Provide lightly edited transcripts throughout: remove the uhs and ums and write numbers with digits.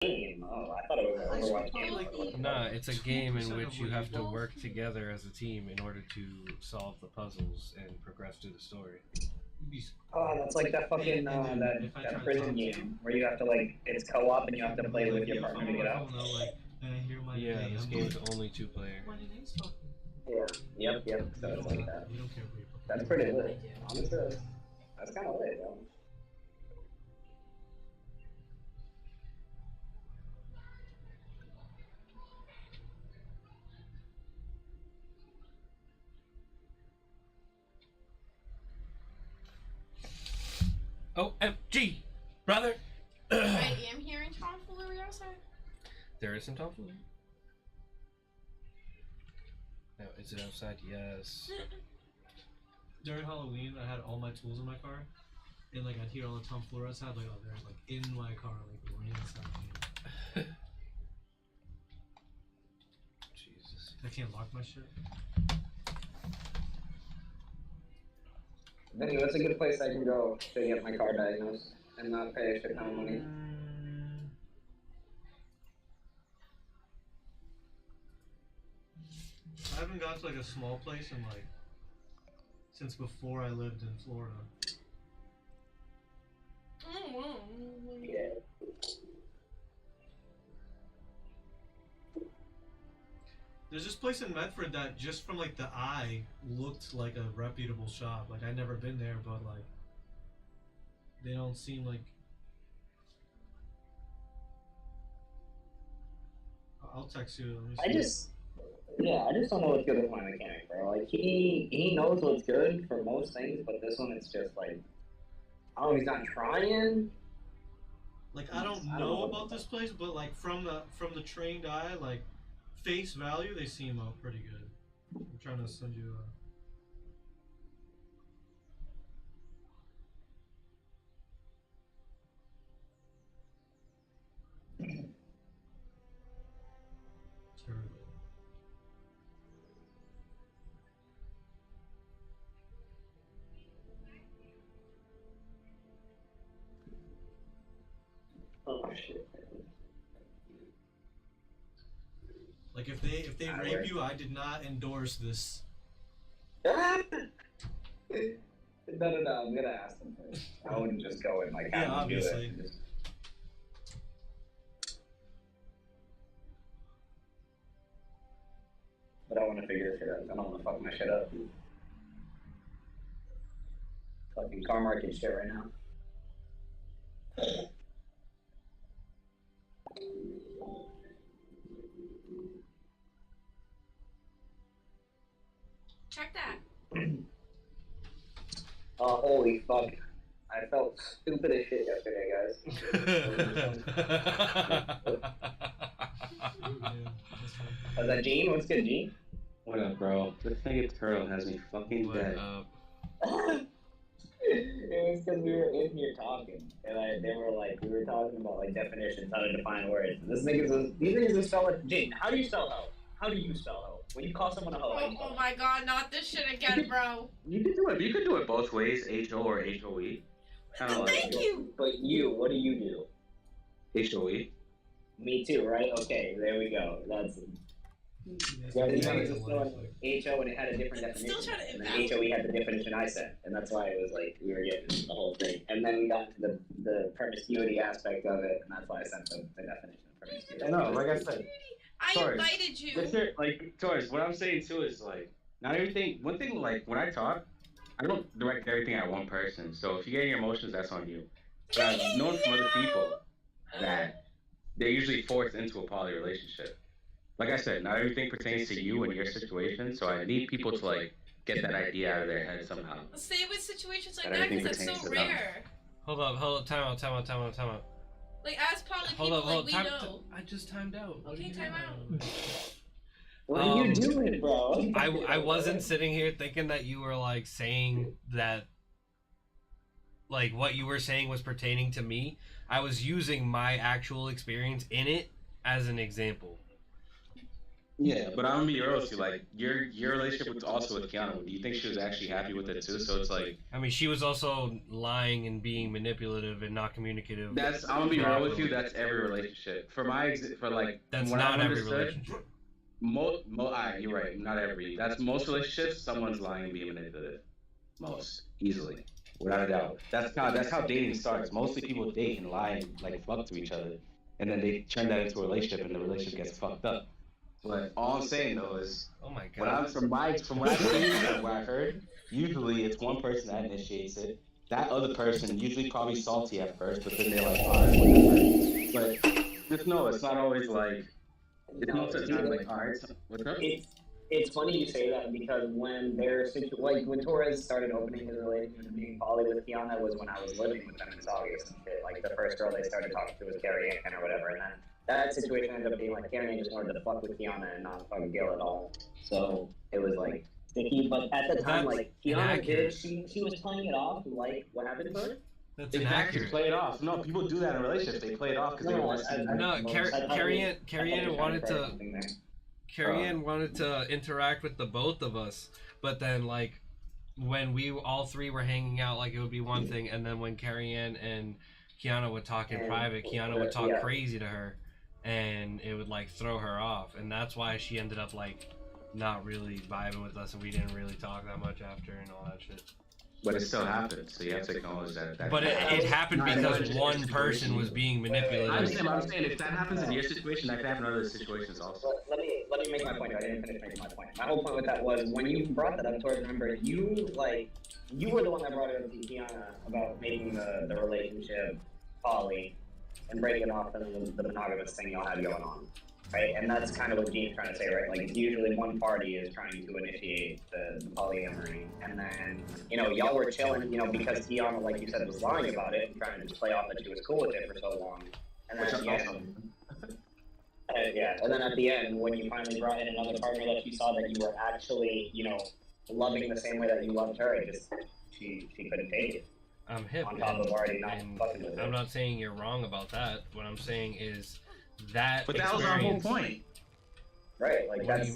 game. Oh, I thought it was an Overwatch game. Nah, it's a game in which you have to work together as a team in order to solve the puzzles and progress through the story. Oh, that's like that fucking that prison game where you have to like it's co-op and you have to play with your partner to get out. Yeah, this game is only 2-player. Yeah. Yep. So it's like that. That's pretty lit. Honestly, that's kind of lit, though. OMG, brother! I am hearing tomfoolery outside. There is some tomfoolery. Now, is it outside? Yes. During Halloween, I had all my tools in my car, and like I'd hear all the tomfoolery outside, like oh, they're like in my car, like right inside me. Jesus. I can't lock my shit. Vinny, what's a good place I can go to get my car diagnosed and not pay a shit ton of money? I haven't gone to like a small place in like since before I lived in Florida. Yeah. There's this place in Medford that just from like the eye looked like a reputable shop. Like I'd never been there, but like they don't seem like. I'll text you. Let me see. I just don't know what's good with my mechanic, bro. Like he knows what's good for most things, but this one it's just like, oh, he's not trying. Like I don't know about this place, but like from the trained eye, like face value, they seem pretty good. I'm trying to send you. Terrible. Oh shit. Like if they rape you, I did not endorse this. No, I'm gonna ask them first. I wouldn't just go and like have them obviously. do it. But I want to figure shit out. I don't want to fuck my shit up. Fucking car market shit right now. Check that. Oh, holy fuck. I felt stupid as shit yesterday, guys. Was that Gene? What's good, Gene? What up, bro? This nigga Turtle has me fucking dead. It was because we were in here talking, and they were like, we were talking about like definitions, how to define words. These niggas are spell it. Gene, how do you spell hoe? How do you spell hoe? When you call someone a hoe, Oh my god, not this shit again, bro. You can do it. You can do it both ways, H-O or H-O-E. Thank you. But what do you do? H-O-E. Me too, right? Okay, there we go. That's it. Yeah, you know, it was still HO and it had a different definition. And then HOE had the definition I said, and that's why it was like we were getting the whole thing. And then we got to the promiscuity aspect of it, and that's why I sent the definition of promiscuity. I know, like I said. I invited you. Like, Taurus, what I'm saying too is like, not everything. One thing, like when I talk, I don't direct everything at one person. So if you get your emotions, that's on you. But I've known from other people that they're usually forced into a poly relationship. Like I said, not everything pertains to you and your situation, so I need people to like get that idea out of their head somehow. Stay with situations like that because that's so rare. Hold up, time out. Like as poly people, like we know. I just timed out. Okay, time out. What are you doing, bro? I wasn't sitting here thinking that you were like saying that like what you were saying was pertaining to me. I was using my actual experience in it as an example. Yeah, but I'm gonna be real with you. Like your relationship with also with Keanu, do you think she was actually happy with it too? So it's like, I mean, she was also lying and being manipulative and not communicative. I'm gonna be real with you. That's every relationship. For like, that's what not I've every understood, relationship. You're right. Not every. That's most relationships. Someone's lying and being manipulative. Most easily, without a doubt. That's how dating starts. Mostly people date and lie and like fuck to each other, and then they turn that into a relationship, and the relationship gets fucked up. But all I'm saying though is, oh my what god, from what I've seen and what I've heard, usually it's one person that initiates it. That other person usually probably salty at first, but then they're like, alright, whatever. But just know it's not always like it's most of the time like, alright, what's up? It's funny you say that because when when Torres started opening his relationship and being poly with Kiana was when I was living with them in August and shit. Like the first girl they started talking to was Carrie Ann or whatever, and then that situation ended up being like Carrie Ann just wanted to fuck with Kiana and not fuck Gil at all. So it was like sticky. But at the time, like Kiana did, she was playing it off like what happened to her. That's inaccurate. Play it off. No, people do that in relationships. They play it off because they want to. No, Carrie Ann wanted to. Carrie Ann wanted to interact with the both of us, but then like when we all three were hanging out, like it would be one thing, and then when Carrie Ann and Kiana would talk in private, Kiana would talk crazy to her, and it would like throw her off, and that's why she ended up like not really vibing with us, and we didn't really talk that much after and all that shit. But it still happened, so you have to acknowledge that. But it happened because one person was being manipulated. I'm saying if that happens in your situation, that could happen in other situations also. Let me make my point. I didn't finish making my point. My whole point with that was when you brought that up, Torres, remember you were the one that brought it up to Kiana about making the relationship poly and breaking off the monogamous thing y'all had going on. Right, and that's kind of what Gene's trying to say, right? Like, usually one party is trying to initiate the polyamory, and then, y'all were chilling, because Kiana, like you said, was lying about it, and trying to just play off that she was cool with it for so long. And then at the end, and then at the end, when you finally brought in another partner that you saw that you were actually, loving the same way that you loved her, she couldn't take it. I'm hip. On top of already not fucking with it. I'm not saying you're wrong about that. What I'm saying is that. But that was our whole point. Right, like that's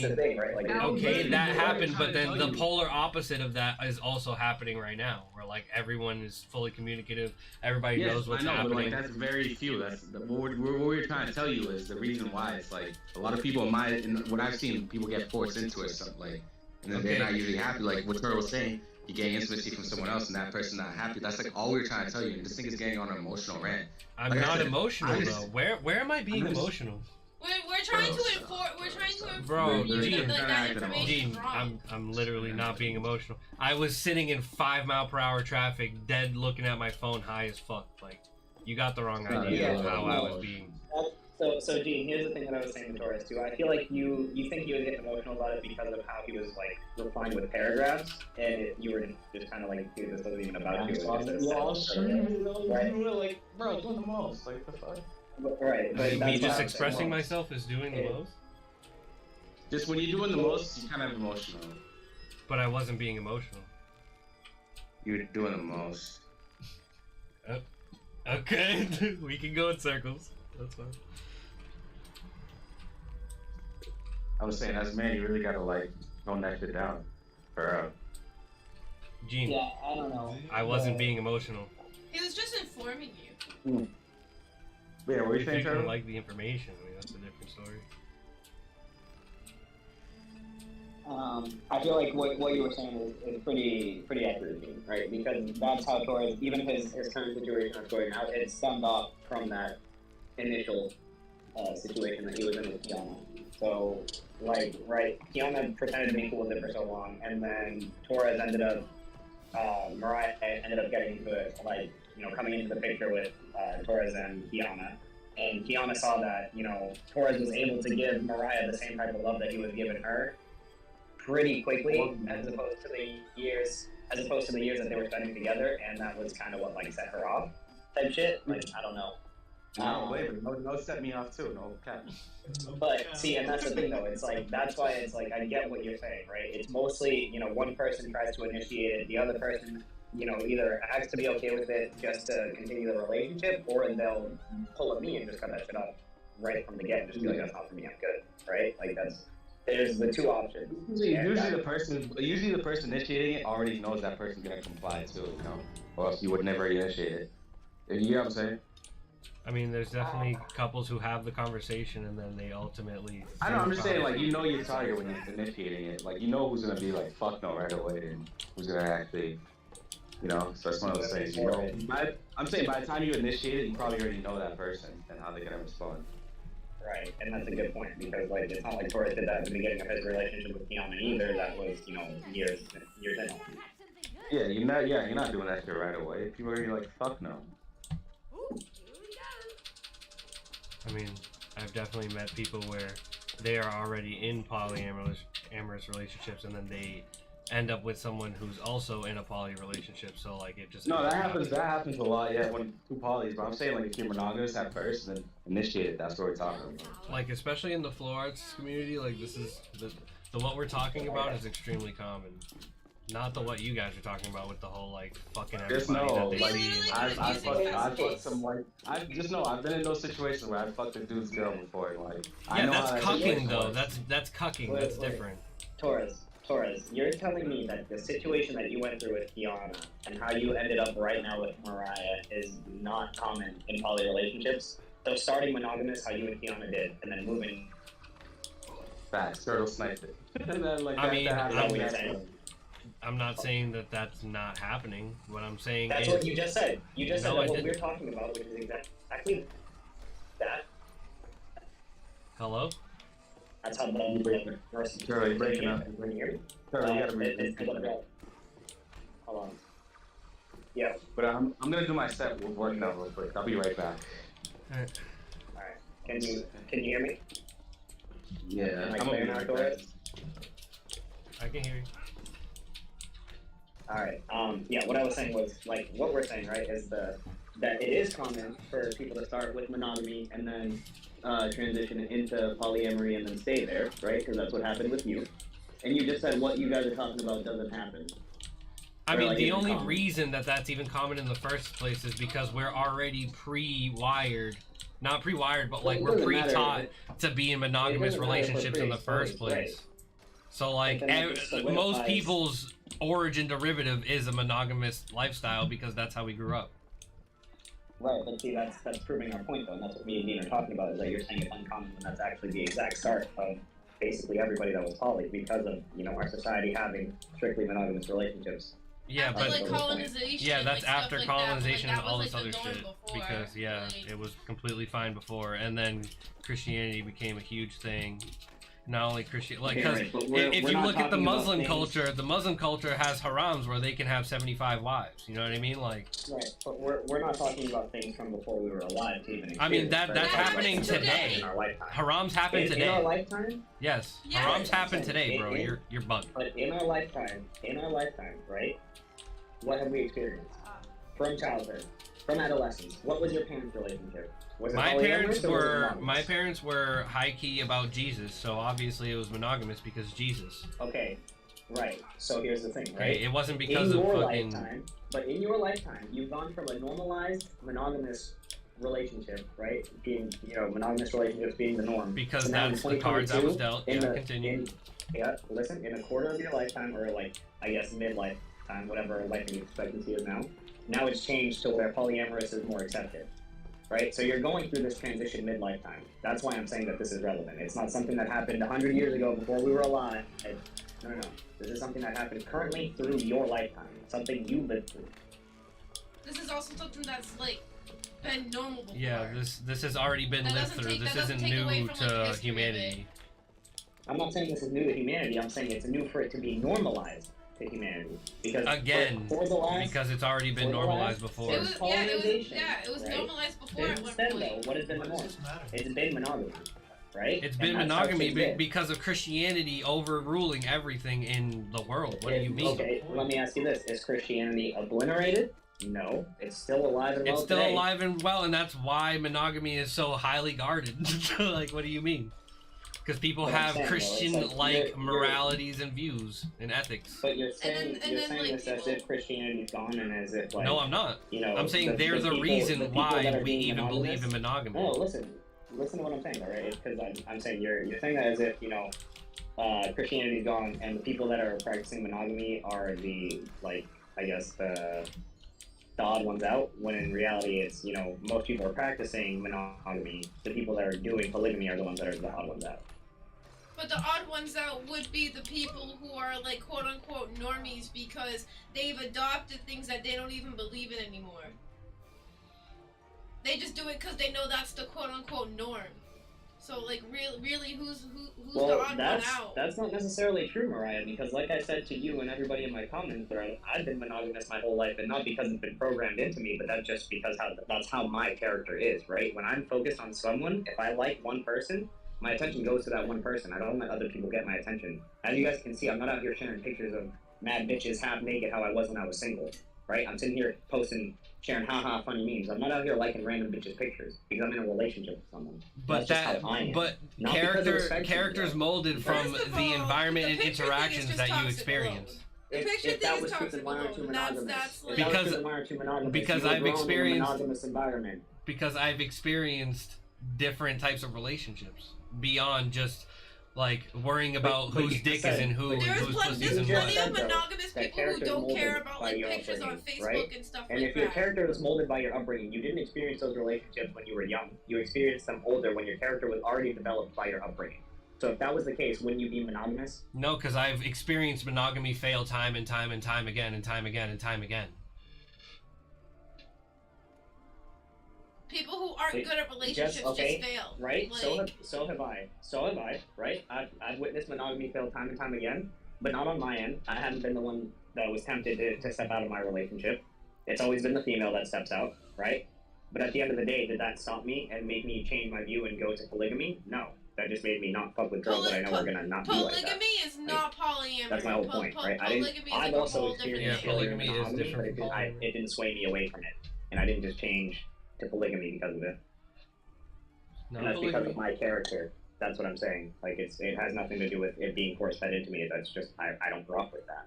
the thing, right? Like, okay, that happened, but then the polar opposite of that is also happening right now, where like everyone is fully communicative, everybody knows what's happening. But like that's very few. That's what we're trying to tell you is the reason why it's like a lot of people in what I've seen, people get forced into it, something like, and then they're not usually happy. Like what Turtle was saying, you get intimacy from someone else, and that person not happy. That's like all we're trying to tell you. And this thing is getting on an emotional rant. I'm not emotional though. Where am I being emotional? We're trying to inform. We're trying to inform Bro, you that information Gene, is wrong. I'm literally not being emotional. I was sitting in 5-mile-per-hour traffic, dead, looking at my phone, high as fuck. Like, you got the wrong idea of how I was being. So Gene, here's the thing that I was saying to Torres too. I feel like you think he was getting emotional about it because of how he was like replying with paragraphs, and you were just kind of like, dude, this wasn't even about you. Right? You were like, bro, doing the most. Like the fuck. Right. But me just expressing myself is doing the most. Just when you're doing the most, you kind of emotional. But I wasn't being emotional. You're doing the most. Okay, we can go in circles. That's fine. I was saying, as a man, you really gotta like tone that shit down. For Gene. Yeah, I don't know. I wasn't being emotional. He was just informing you. Yeah, what were you saying, If you Trevor? don't like the information, I mean, that's a different story. I feel like what you were saying is pretty accurate, Gene, right? Because that's how Torres, even his current situation that's going out, it stemmed off from that initial situation that he was in with Kiana. So, like, right, Kiana pretended to be cool with it for so long, and then Torres ended up, Mariah ended up getting into it, like, coming into the picture with Torres and Kiana. And Kiana saw that, Torres was able to give Mariah the same type of love that he was giving her pretty quickly, as opposed to the years that they were spending together, and that was kind of what, like, set her off type shit. Like, I don't know. No, set me off too. No cap. But see, and that's the thing though. It's like that's why it's like I get what you're saying, right? It's mostly one person tries to initiate it, the other person either acts to be okay with it just to continue the relationship, or they'll pull at me and just cut that shit off. right from the get and just be like, that's not for me, I'm good, right? Like there's the two options. Usually the person initiating it already knows that person's gonna comply too, you know, or else you would never initiate it. You know what I'm saying? I mean, there's definitely couples who have the conversation and then they ultimately. I know. I'm just saying, like, you know your target when you're initiating it. Like, you know who's gonna be like, fuck no right away, and who's gonna actually, you know. So that's one of those things. You know, I'm saying by the time you initiate it, you probably already know that person and how they're gonna respond. Right, and that's a good point because like it's not like Torres did that at the beginning of his relationship with Kiana either. That was years in. Yeah, you're not doing that shit right away. People are like, fuck no. I mean, I've definitely met people where they are already in polyamorous relationships, and then they end up with someone who's also in a poly relationship. So like it just that happens a lot. Yeah, when two polys. But I'm saying like if you're monogamous at first, then initiate it. That's what we're talking about. Like especially in the flow arts community, like this is the what we're talking about is extrremely common. Not the what you guys are talking about with the whole like fucking everybody that they see. I've been in those situations where I fucked a dude's girl before. And, like, yeah, that's cucking though. That's cucking. That's different. Torres, you're telling me that the situation that you went through with Kiana and how you ended up right now with Mariah is not common in poly relationships. So starting monogamous, how you and Kiana did, and then moving. Facts. Turtle sniped it. And then, like, I'm not saying that that's not happening. What I'm saying that's is... what you just said. You just said that what we're talking about, which is exactly that. Hello? That's how the first... Turtle, you're breaking up. Can you hear me? Turtle, you gotta breathe. Hold on. Yeah. But I'm gonna do my set. We're working out real quick. I'll be right back. Alright. Can you hear me? Yeah. I'm clear now, Torres? I can hear you. Alright, yeah, what I was saying was, like, what we're saying, right, is that it is common for people to start with monogamy and then transition into polyamory and then stay there, right, because that's what happened with you. And you just said what you guys are talking about doesn't happen. I mean, the only reason that that's even common in the first place is because we're already pre-wired. Not pre-wired, but, like, we're pre-taught to be in monogamous relationships in the first place. Right. So, like, most people's origin derivative is a monogamous lifestyle because that's how we grew up. Right, but see, that's proving our point, though, and that's what me and Dean are talking about, is that you're saying it's uncommon when that's actually the exact start of basically everybody that was poly because of, our society having strictly monogamous relationships. Yeah, but like colonization. Yeah, that's like after like colonization that, and all like this other shit. Before, because it was completely fine before, and then Christianity became a huge thing. Not only Christian, like, because if you look at the Muslim culture has harams where they can have 75 wives. You know what I mean? Like, right, but we're not talking about things from before we were alive to even exist. I mean that's happening today. In our lifetime. Harams happen today. In our lifetime? Yes, harams happen today, bro. You're bugged. But in our lifetime, right? What have we experienced from childhood, from adolescence? What was your parents' relationship? My parents were high key about Jesus, so obviously it was monogamous because Jesus. Okay, right. So here's the thing, right? It wasn't because of fucking. But in your lifetime, you've gone from a normalized monogamous relationship, right? Being, monogamous relationships being the norm. Because that's the cards I was dealt. Continue. Listen, in a quarter of your lifetime, or like I guess mid-lifetime, whatever life expectancy is now. Now it's changed to where polyamorous is more accepted. Right? So you're going through this transition mid-lifetime. That's why I'm saying that this is relevant. It's not something that happened 100 years ago before we were alive. No. This is something that happened currently through your lifetime. Something you lived through. This is also something that's, like, been normal before. Yeah, this has already been lived through. This isn't new to humanity. I'm not saying this is new to humanity. I'm saying it's new for it to be normalized to humanity. Because because it's already been normalized before. It was normalized before. Since then, though, what has been the norm? It's been monogamy, right? It's been monogamy because of Christianity overruling everything in the world. What do you mean? Okay, let me ask you this: is Christianity obliterated? No, it's still alive and well. It's still alive and well, and that's why monogamy is so highly guarded. Like, what do you mean? Because people have Christian-like moralities and views and ethics. But you're saying this as if Christianity's gone and as if, like... No, I'm not. I'm saying there's a reason why we even believe in monogamy. No, listen. listen to what I'm saying, all right? Because I'm saying you're saying that as if, you know, Christianity's gone and the people that are practicing monogamy are the, like, I guess the odd ones out, when in reality it's, you know, most people are practicing monogamy. The people that are doing polygamy are the ones that are the odd ones out. But the odd ones out would be the people who are, like, quote-unquote normies because they've adopted things that they don't even believe in anymore. They just do it because they know that's the quote-unquote norm. So, like, really, who's the odd one out? That's not necessarily true, Mariah, because like I said to you and everybody in my comment thread, I've been monogamous my whole life, and not because it's been programmed into me, but that's just because that's how my character is, right? When I'm focused on someone, if I like one person, my attention goes to that one person. I don't let other people get my attention. As you guys can see, I'm not out here sharing pictures of mad bitches half naked how I was when I was single, right? I'm sitting here sharing haha funny memes. I'm not out here liking random bitches' pictures because I'm in a relationship with someone. But characters molded from the environment and interactions that you experience. The picture if that thing is was toxic too monogamous, because I've experienced monogamous environment. Because I've experienced different types of relationships beyond just like worrying about whose dick is in who and whose pussy is in There's what. plenty of monogamous people who don't care about like pictures on Facebook right? and stuff and like if your that. character was molded by your upbringing, you didn't experience those relationships when you were young. You experienced them older when your character was already developed by your upbringing. So if that was the case, wouldn't you be monogamous? No, because I've experienced monogamy fail time and time and time again and time again and time again. People who aren't good at relationships just fail. Right? Like, so have I. Right? I've witnessed monogamy fail time and time again, but not on my end. I haven't been the one that was tempted to step out of my relationship. It's always been the female that steps out, right? But at the end of the day, did that stop me and make me change my view and go to polygamy? No. That just made me not fuck with girls that I know are gonna not be like that. Polygamy is not polyamory. That's my whole point, right? I've also experienced polygamy is different. But it didn't sway me away from it, and I didn't just change to polygamy because of it. And that's because of my character. That's what I'm saying. Like it has nothing to do with it being force fed into me. That's just I don't grow up with that.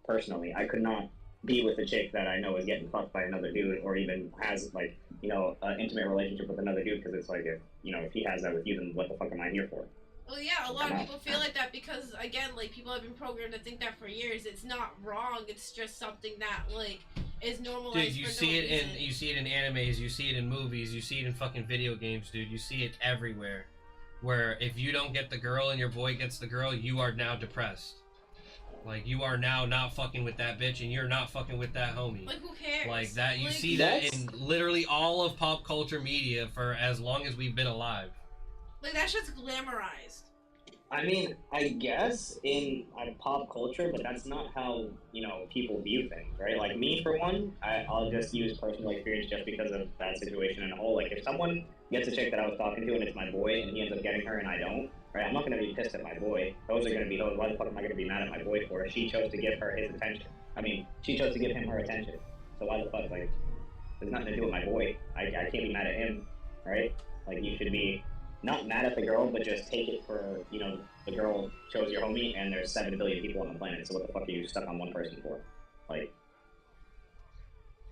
Personally, I could not be with a chick that I know is getting fucked by another dude, or even has like, you know, an intimate relationship with another dude, because it's like, if he has that with you, then what the fuck am I here for? Well, yeah, a lot of people feel like that because, again, like, people have been programmed to think that for years. It's not wrong. It's just something that, like, is normalized. Dude, you see it in animes, you see it in movies, you see it in fucking video games, dude. You see it everywhere. Where if you don't get the girl and your boy gets the girl, you are now depressed. Like, you are now not fucking with that bitch, and you're not fucking with that homie. Like, who cares? Like, that, you see that in literally all of pop culture media for as long as we've been alive. Like, that shit's glamorized. I mean, I guess in pop culture, but that's not how, people view things, right? Like, me, for one, I'll just use personal experience just because of that situation in a whole. Like, if someone gets a chick that I was talking to and it's my boy, and he ends up getting her and I don't, right, I'm not going to be pissed at my boy. Those are going to be those. Why the fuck am I going to be mad at my boy for? She chose to give her his attention. I mean, she chose to give him her attention. So why the fuck, like, there's nothing to do with my boy. I can't be mad at him, right? Like, you should be not mad at the girl, but just take it for, the girl chose your homie, and there's 7 billion people on the planet, so what the fuck are you stuck on one person for? Like,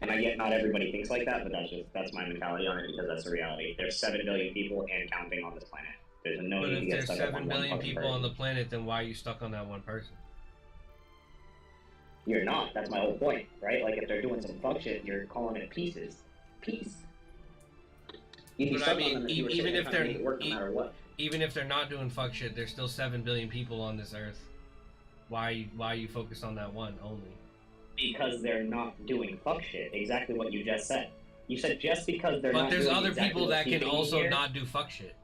and I get not everybody thinks like that, but that's my mentality on it, because that's the reality. There's 7 billion people and counting on this planet. There's no need to get stuck on one 7 billion fucking people person. on the planet, then why are you stuck on that one person? You're not. That's my whole point, right? Like, if they're doing some fuck shit, you're calling it pieces. Peace. You'd be But stuck I mean, on them if you were even sitting if there they're trying to make it work no matter what. Even if they're not doing fuck shit, there's still 7 billion people on this earth. Why are you focused on that one only? Because they're not doing fuck shit. Exactly what you just said. You said just because they're not. But there's doing other exactly people that can also here. not do fuck shit.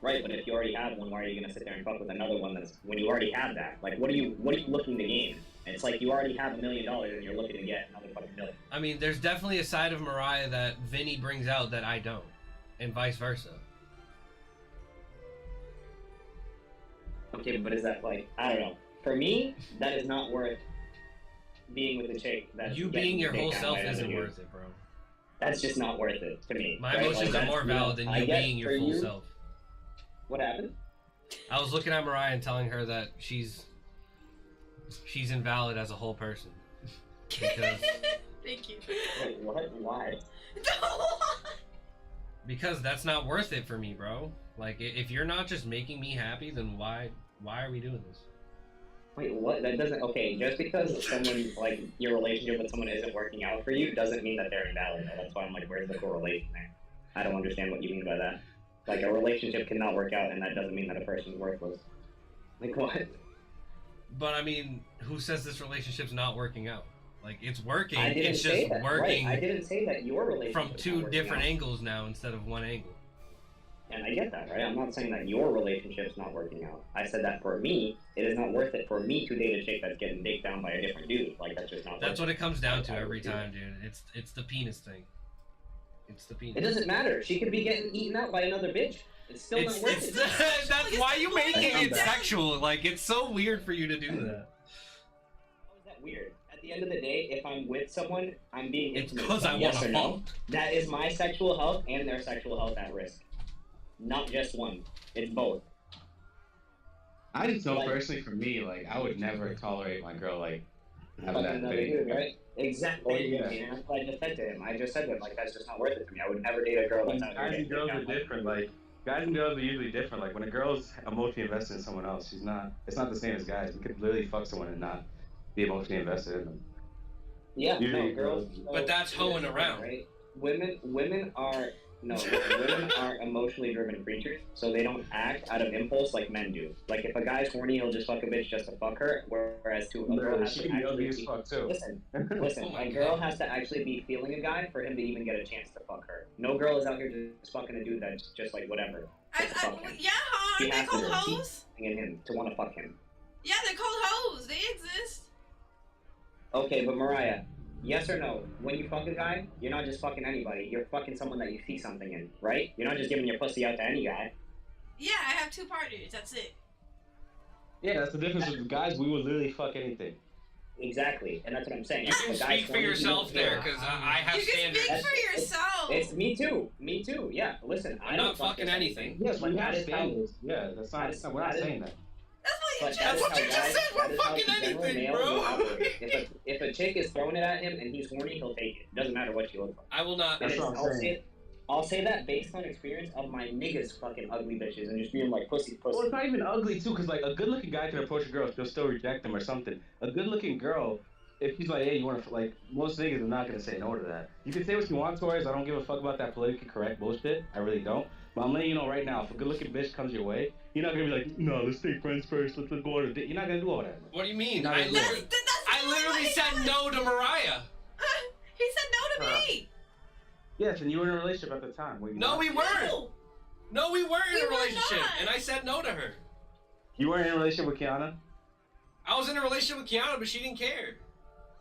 Right, but if you already have one, why are you gonna sit there and fuck with another one that's when you already have that? Like, what are you looking to gain? And it's like you already have $1 million and you're looking to get another fucking million. I mean, there's definitely a side of Mariah that Vinny brings out that I don't, and vice versa. Okay, but is that like, I don't know. For me, that is not worth being with a chick that's You being your whole self isn't worth it, bro. That's just not worth it to me. My right? emotions like, are more valid than you being your full self. What happened? I was looking at Mariah and telling her that she's invalid as a whole person. Because Thank you. Wait, what? Why? Because that's not worth it for me, bro. Like, if you're not just making me happy, then why are we doing this? Wait, what? That doesn't. Okay, just because someone like your relationship with someone isn't working out for you doesn't mean that they're invalid. That's why I'm like, where's the correlation there? I don't understand what you mean by that. Like, a relationship cannot work out, and that doesn't mean that a person's worthless. Like, what? But I mean, who says this relationship's not working out? Like, it's working. I didn't It's say just that. working. Right. I didn't say that your relationship from is two not working different out. angles now instead of one angle. And I get that, right? I'm not saying that your relationship's not working out. I said that for me, it is not worth it for me to date a chick that's getting dicked down by a different dude. Like, that's just not That's worth what it comes down Like, to I every would do time, dude. It's the penis thing. It's the penis. It doesn't matter. She could be getting eaten out by another bitch. It's still not worth it. That's why you making it Yeah. sexual. Like, it's so weird for you to do that. How is that weird? At the end of the day, if I'm with someone, I'm being It's intimate. because I Yes want or to no? fuck. That is my sexual health and their sexual health at risk. Not just one. It's both. I just know Like- personally for me, like I would never tolerate my girl like having Fucking that another thing. dude, right? Exactly. Oh, yeah. And that's what I just said to him. I just said to him, like, that's just not worth it to me. I would never date a girl that's out here Guys getting and girls dicked are down by- different. Like guys and girls are usually different. Like when a girl's emotionally invested in someone else, she's not. It's not the same as guys. We could literally fuck someone and not be emotionally invested in them. Yeah, Usually no, girls. But that's hoeing around. Right? Women are women are emotionally driven creatures, so they don't act out of impulse like men do. Like if a guy's horny, he'll just fuck a bitch just to fuck her, whereas to a girl Literally, has she to can be actually ugly as fuck too. Listen, Oh my a girl God. has to actually be feeling a guy for him to even get a chance to fuck her. No girl is out here just fucking a dude that's just like whatever. Just to fuck him. Yeah, huh? She They're has to called be hoes. in him to want to fuck him. Yeah, they're called hoes. They exist. Okay, but Mariah, yes or no? When you fuck a guy, you're not just fucking anybody. You're fucking someone that you see something in, right? You're not just giving your pussy out to any guy. Yeah, I have two partners. That's it. Yeah, that's the difference with guys. We would literally fuck anything. Exactly, and that's what I'm saying. You If can a guy's speak for horny, yourself he there, don't care. because I have You can standards. speak for yourself. It's me too. Me too. Yeah. Listen, I I'm don't not fuck fucking just anything. Yes, But we that have is how- standards. Yeah, that's not. We're not saying that. That's But what you that is just what how you just guys- said, we're that is how fucking general anything, males bro. will operate. If a chick is throwing it at him and he's horny, he'll take it. Doesn't matter what you look like. I will not. That's And what I'm saying. I'll say that based on experience of my niggas fucking ugly bitches and just being like pussy. Well, it's not even ugly too, cause like a good-looking guy can approach a girl, she'll still reject him or something. A good-looking girl, if he's like, hey, you want to like, most niggas are not gonna say no to that. You can say what you want to us. I don't give a fuck about that politically correct bullshit. I really don't. But I'm letting you know right now, if a good-looking bitch comes your way, you're not gonna be like, no, let's stay friends first. Let's go on a date. You're not gonna do all that. What do you mean? No, I that's- literally, I literally said no to Mariah. He said no to me. Yes, and you were in a relationship at the time. Were you No, not? we weren't. No. No, we weren't in We a were relationship, not. and I said no to her. You weren't in a relationship with Kiana? I was in a relationship with Kiana, but she didn't care.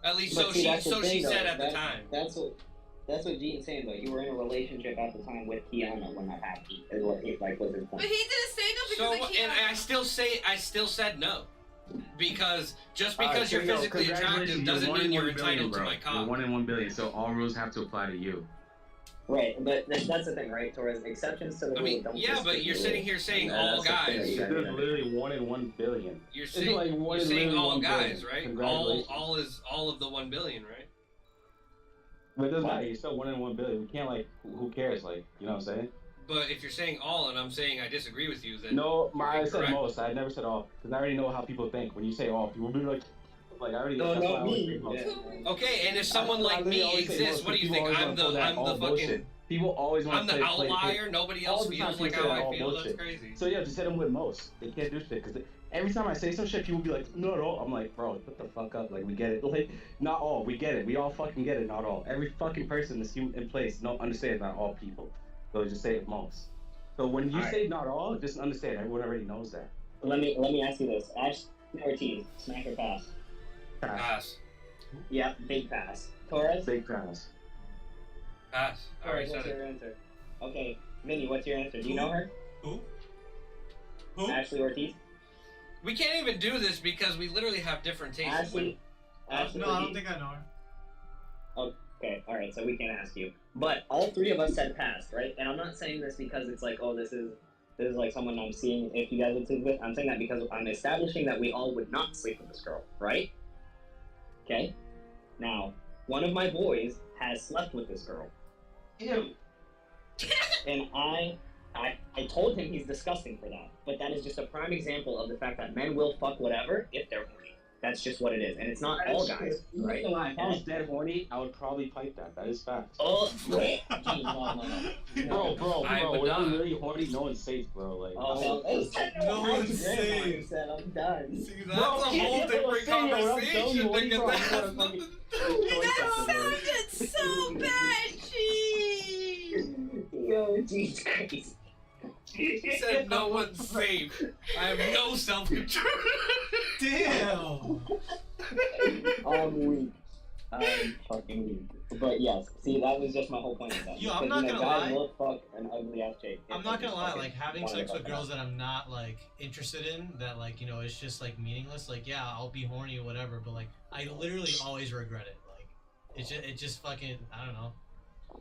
At least But so see, she that's the so she thing, though. said at the That- time. That's what Gene's saying though. You were in a relationship at the time with Kiana when that happened. Is what he like was his But point. he didn't say no So because and I still said no. Because just Alright, because so you're yo, physically attractive congratulations, doesn't you're one mean in you're 1 billion, entitled to bro. my You're cock. 1 in 1 billion, so all rules have to apply to you. Right, but that's the thing, right? Torres, exceptions to the I rule mean, don't yeah, just but fit you're the sitting rule. here saying And all that's the thing that guys. you gotta There's remember. literally 1 in 1 billion. You're It's saying like one you're in saying literally all 1 billion. guys, right? Congratulations. All is all of the 1 billion, right? But it doesn't What? matter. You're still 1 in 1 billion. We can't like. Who cares? Like, you know what I'm saying? But if you're saying all and I'm saying I disagree with you, then No, you're I said incorrect. most. I never said all, because I already know how people think. When you say all, people be like I already. No, that's why I not always me. say most. Yeah. Okay, and if someone I like literally me always say exists, most, what do you people think? always I'm wanna the pull that I'm all the fucking bullshit. People always want I'm to the play outlier. Nobody else all the time feels like people how say I all feel. That's bullshit. crazy. So yeah, just hit them with most. They can't do shit because every time I say some shit, people be like, not all. I'm like, bro, put the fuck up. Like, we get it. Like, not all. We get it. We all fucking get it. Not all. Every fucking person that's in place don't understand not all people. So just say it most. So when you Alright. say not all, just understand. Everyone already knows that. Let me ask you this: Ash Ortiz, smack or pass? Pass. Yeah, big pass. Torres. Big pass. Pass. I already Torres, what's said it. your answer? Okay, Vinny, what's your answer? Do you know her? Who? Who? Ashley Ortiz. We can't even do this because we literally have different tastes. Ashley. Ashley No, I don't Ortiz? think I know her. Okay, alright, so we can't ask you. But all three of us said passed, right? And I'm not saying this because it's like, oh, this is like someone I'm seeing if you guys would sleep with. I'm saying that because I'm establishing that we all would not sleep with this girl, right? Okay? Now, one of my boys has slept with this girl. Ew. And I told him he's disgusting for that. But that is just a prime example of the fact that men will fuck whatever if they're horny. That's just what it is, and it's not all guys, right? If I was dead horny, I would probably pipe that. That is fact. Oh, wait. No. Bro. When I'm really horny, no one's safe, bro. Like, Oh, No one's safe. Said I'm done. See, that's a whole different conversation. Nigga, that has nothing to do with That sounded so bad, jeez. Yo, Jesus Christ. He said no one's safe. I have no self-control. Damn. I'm weak. I'm fucking weak. But yes, see, that was just my whole point of that. Yo, I'm Because, not gonna guys lie. will fuck an ugly ass chick. I'm not gonna lie, like having sex with girls that I'm not like interested in, that like, you know, it's just like meaningless. Like, yeah, I'll be horny or whatever, but like I literally always regret it. Like, it just fucking, I don't know.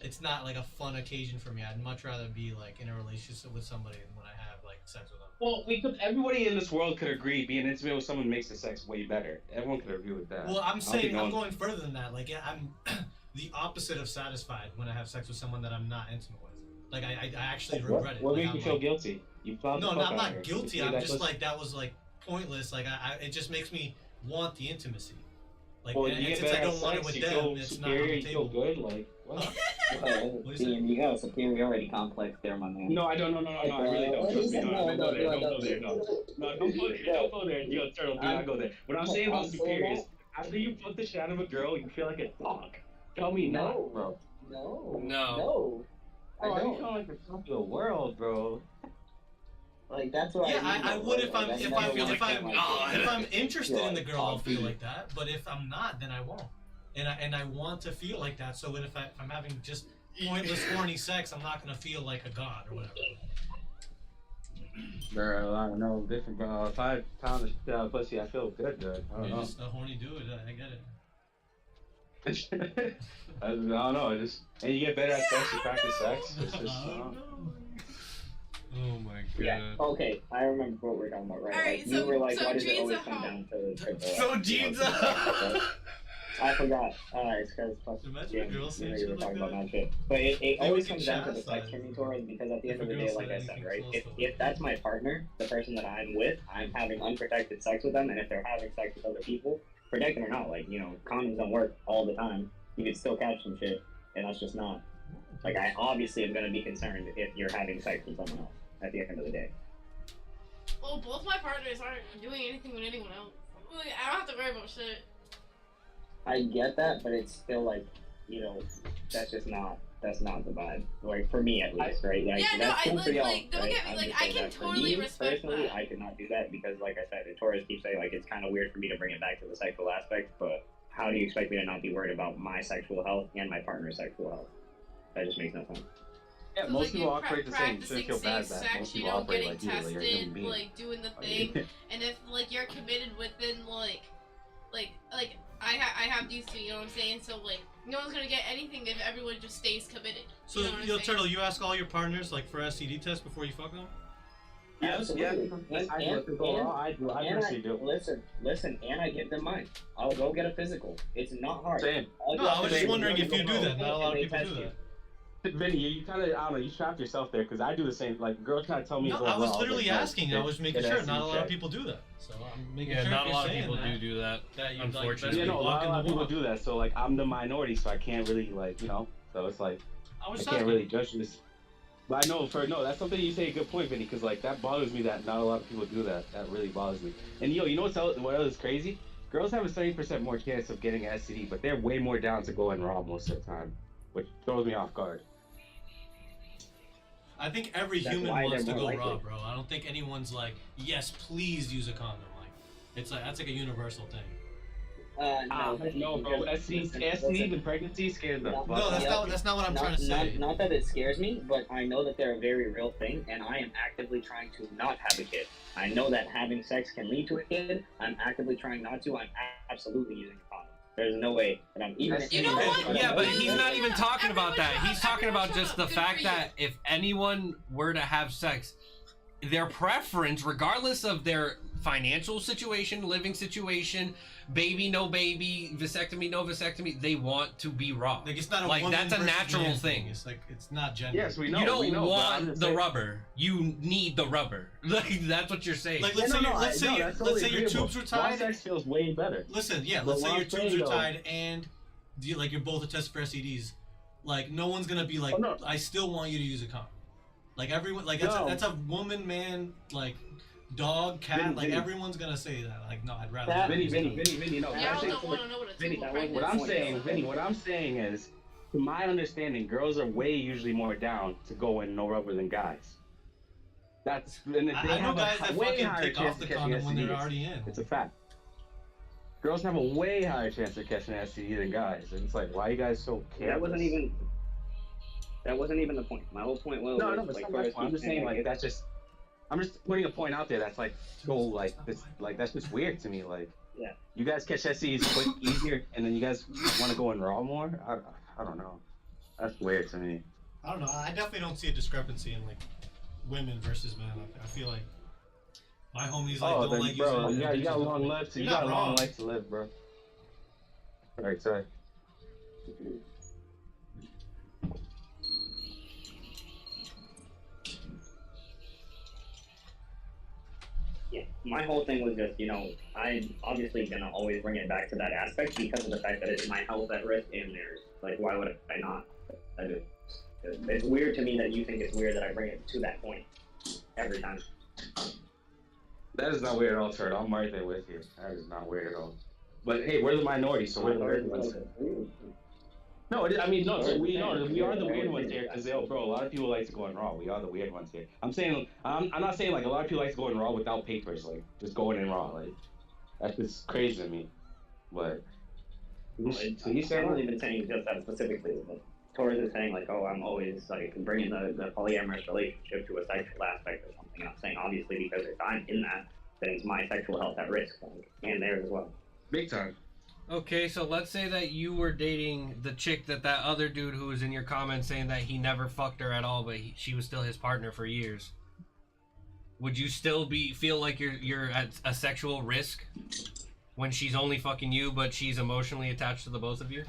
It's not like a fun occasion for me. I'd much rather be like in a relationship with somebody than when I have like sex with them. well, everybody in this world could agree being intimate with someone makes the sex way better. Everyone could agree with that. Well, I'm saying think no I'm one- going further than that. Like, yeah, I'm the opposite of satisfied when I have sex with someone that I'm not intimate with. Like, I actually regret it. What Like, makes you I'm feel like, guilty? You felt no, the no, fuck I'm out of not her. guilty. You I'm think just that's like, that was like pointless. Like, it just makes me want the intimacy. Like, Well, and you get since I better don't at want it sex, with you them, feel it's not on superior, the you feel table. good, like, what? What is it? You got a superiority complex there, my man. No, I don't. No, I really don't. Trust me. No, don't go there. Don't go there. No, don't go there. Don't go there. Yo, Turtle, do not go there. What I'm saying about superior is, after you fuck the shit out of a girl, you feel like a dog. Tell me not, bro. No. No. I Oh, you don't. feel like the top of the world, bro. Like that's what Yeah, I would if I'm God. interested in the girl, I'll feel like that. But if I'm not, then I won't. And I want to feel like that. So if I'm having just pointless horny sex, I'm not gonna feel like a god or whatever. Girl, I don't know, different, bro. If I pound the pussy, I feel good. I don't You're know. just a horny dude. I get it. I don't know. And you get better at sex. You practice sex. It's just. I don't know. Oh my god. Yeah. Okay, I remember what we're talking about, right? Alright, Like you were like, so why does it Jean's always a come hoe. down to triple? So Jean's a hoe. I forgot. It's because Imagine a girl saying you shit were like talking about that. that shit. But it They always would comes get down to the sex chastised. for me, Torres, because at the end If of a the girl day, like said I said, anything right? close to If that's my partner, the person that I'm with, I'm having unprotected sex with them, and if they're having sex with other people, protected or not, like, you know, condoms don't work all the time. You can still catch some shit, and that's just not. Like, I obviously am going to be concerned if you're having sex with someone else at the end of the day. Well, both my partners aren't doing anything with anyone else. Like, I don't have to worry about shit. I get that, but it's still like, you know, that's not the vibe. Like for me at least, right? Like, Yeah, no, that's I cool for y'all, like, don't right? get me, I'm like, just I saying can that for totally me, respect personally, that. I could not do that because, like I said, and Torres keeps saying like it's kind of weird for me to bring it back to the sexual aspect. But how do you expect me to not be worried about my sexual health and my partner's sexual health? That just makes no sense. Yeah, So, most like, people you operate the same. You shouldn't feel bad practicing about safe it. Most sex, you people know, operate getting like you, like you're a human tested, being. like doing the I mean, thing, and if like you're committed within like I have these two, you know what I'm saying? So like no one's gonna get anything if everyone just stays committed. So, You know what I'm yo, saying? Turtle, you ask all your partners like for STD tests before you fuck them? Yes, yeah. I personally do. Listen, and I give them mine. I'll go get a physical. It's not hard. Same. All No, you I have was to just do is wondering go if you to do the that. Not a lot of and they people test do you. that. Vinny, you kind of, I don't know, you trapped yourself there because I do the same. Like, girls try to tell me. No, I was literally asking. I was making sure. Not a lot of people. people do that. So I'm making Yeah, sure not if a lot of you're people saying do that. that you Unfortunately. Yeah, no, a lot of people walk. do that. So, like, I'm the minority, so I can't really, like, you know. So it's like, I was I just can't asking. really judge this. But I know, that's something you say a good point, Vinny, because, like, that bothers me that not a lot of people do that. That really bothers me. And, yo, you know what else is crazy? Girls have a 70% more chance of getting an STD, but they're way more down to go and raw most of the time, which throws me off guard. I think every That's human why wants to they're go more raw, likely. bro. I don't think anyone's like, yes, please use a condom. Like, it's like that's like a universal thing. No, bro. STD and pregnancy scares the fuck No, out of me. that's not what I'm trying to say. Not that it scares me, but I know that they're a very real thing, and I am actively trying to not have a kid. I know that having sex can lead to a kid. I'm actively trying not to. I'm absolutely using a condom. There's no way that I'm even. You know what? Yeah, but No, he's no, not no, even no. talking about that. Everyone He's shut up. talking about Everyone just shut the up. Good fact for that if anyone were to have sex, their preference, regardless of their financial situation, living situation, baby, no baby, vasectomy, no vasectomy, they want to be raw. Like it's not a like woman that's a versus natural man thing. It's like it's not gender. Yes, we know. You don't we know, want the rubber. You need the rubber. Like that's what you're saying. Like let's say your tubes were Raw tied. sex feels way better. Listen, yeah, But let's say what your I'm tubes saying, are though- tied and like you're both tested for STDs. Like no one's gonna be like, Oh, no. I still want you to use a condom. Like everyone, like No. that's a woman, man, like dog, cat, Vinny, like Vinny. everyone's gonna say that. Like no, I'd rather. Vinny, use a condom. no. Y'all actually, don't want to know what a Vinny, tube what I'm pregnancy saying, is. Vinny, what I'm saying is, to my understanding, girls are way usually more down to go in no rubber than guys. That's and they I know have guys a that way fucking higher take chance off the of catching condom when they're STDs. already in. It's a fact. Girls have a way higher chance of catching an STD than guys, and it's like, why are you guys so careless? That wasn't even the point. My whole point was No, but like, it's not my point. I'm just saying, like, that's just. I'm just putting a point out there that's like so like this like that's just weird to me. Like, yeah, you guys catch STDs quick, easier, and then you guys want to go in raw more. I don't know. That's weird to me. I don't know. I definitely don't see a discrepancy in like women versus men. I feel like my homies like don't then, like bro, using. you got a long life to You're you got a not long wrong. life to live, bro. All right, sorry. Yeah, my whole thing was just, I'm obviously gonna always bring it back to that aspect because of the fact that it's my health at risk and theirs. Like, why would I not? It's weird to me that you think it's weird that I bring it to that point every time. That is not weird at all, Turtle. I'm right there with you. That is not weird at all. But hey, we're the minority, so we're the weird ones. No, I mean, no, so we are the weird ones here because, bro, a lot of people like to go in raw. We are the weird ones here. I'm not saying like a lot of people like to go in raw without papers, like just going in raw. Like that's just crazy to me. But So you haven't really been saying just that specifically. But Torres is saying like, oh, I'm always like bringing the polyamorous relationship to a sexual aspect or something. And I'm saying obviously because if I'm in that, then it's my sexual health at risk, like, and theirs as well. big time. Okay, so let's say that you were dating the chick that other dude who was in your comments saying that he never fucked her at all, but she was still his partner for years. Would you still feel like you're at a sexual risk when she's only fucking you, but she's emotionally attached to the both of you?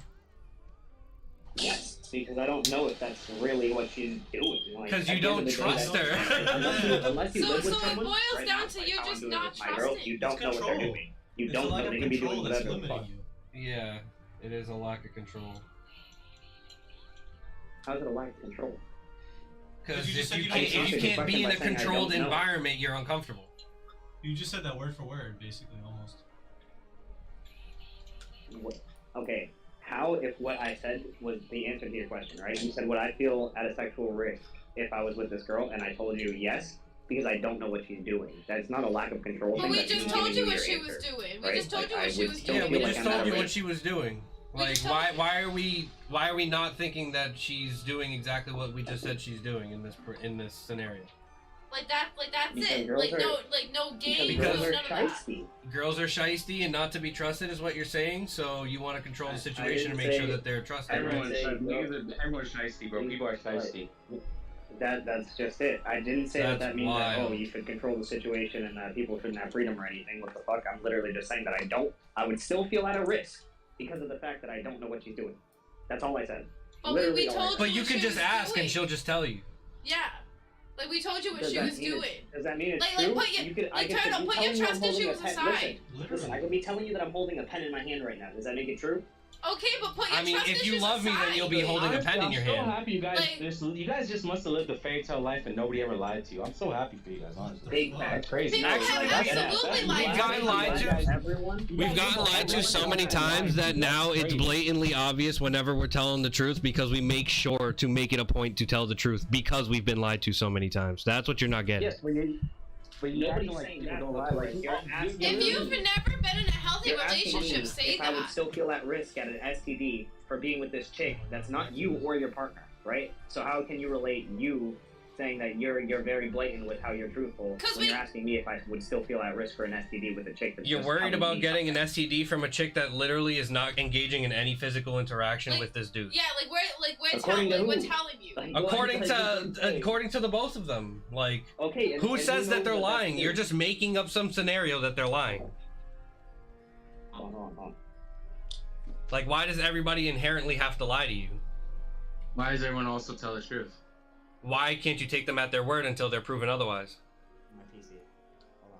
Yes, because I don't know if that's really what she's doing. Because you don't trust her. Unless you live with So someone, it boils right down now, to like you how I'm just doing it not with my girls, trusting. you don't It's know what they're control. doing. You It's don't a know lack they of can be control doing that's whatever the limiting fuck. you. Yeah, it is a lack of control. How's it a lack of control? Because You just if said you you can't, don't if you trust can't me. be in a By saying I controlled don't know. environment, you're uncomfortable. You just said that word for word, basically, almost. Okay, how if what I said was the answer to your question, right? You said, would I feel at a sexual risk if I was with this girl? And I told you yes, because I don't know what she's doing. That's not a lack of control. But thing, we that's just me told giving you what your she answer, was doing. right? We just told Like, you I what she would was still Yeah, doing. we feel just like I'm told at you a what risk. she was doing. We Like, just told why are we not thinking that she's doing exactly what we just said she's doing in this scenario? Like that's Because it. girls Like no games, Because no girls none are of that. feisty. Girls are shiesty and not to be trusted is what you're saying, so you want to control the situation and didn't make sure say- that they're trusted. Everyone's say, everyone's shiesty, bro. People are shiesty. That's just it. I didn't say That's that means that, wild. oh, you should control the situation and that people shouldn't have freedom or anything. What the fuck? I'm literally just saying that I would still feel at a risk because of the fact that I don't know what she's doing. That's all I said. But Literally we all I told said. But you what can she just was ask doing. and she'll just tell you. Yeah. Like we told you what Does she that was mean doing. Does that mean it's Like true? put your You could, I like could Turtle, be put telling your you I'm trust holding issues a pen. aside. Listen, I could be telling you that I'm holding a pen in my hand right now. Does that make it true? Okay, but put your I mean, trust if you issues love me, then aside. you'll be holding a pen in your I'm so hand. happy you guys. Like- You guys just must have lived a fairy tale life and nobody ever lied to you. I'm so happy for you guys, honestly. Big Fuck. fact. That's crazy. People Actually, have that's- absolutely lied We've to gotten me. lied to. Everyone. We've gotten lied to so many times that now it's blatantly obvious whenever we're telling the truth because we make sure to make it a point to tell the truth because we've been lied to so many times. That's what you're not getting. Yes, but you Nobody's acting like saying people that. don't But lie. like, Like, you're asking If me- you've never been in a healthy You're asking relationship, me say if I would that. still feel at risk at an STD for being with this chick that's not you or your partner, right? So how can you relate you saying that you're very blatant with how you're truthful. When you're asking me if I would still feel at risk for an STD with a chick. That's you're worried about getting an STD from a chick that literally is not engaging in any physical interaction with this dude. Yeah, we're telling you. According to the both of them, like, okay, who says that they're lying? You're just making up some scenario that they're lying. Hold on. Like, why does everybody inherently have to lie to you? Why does everyone also tell the truth? Why can't you take them at their word until they're proven otherwise? My PC.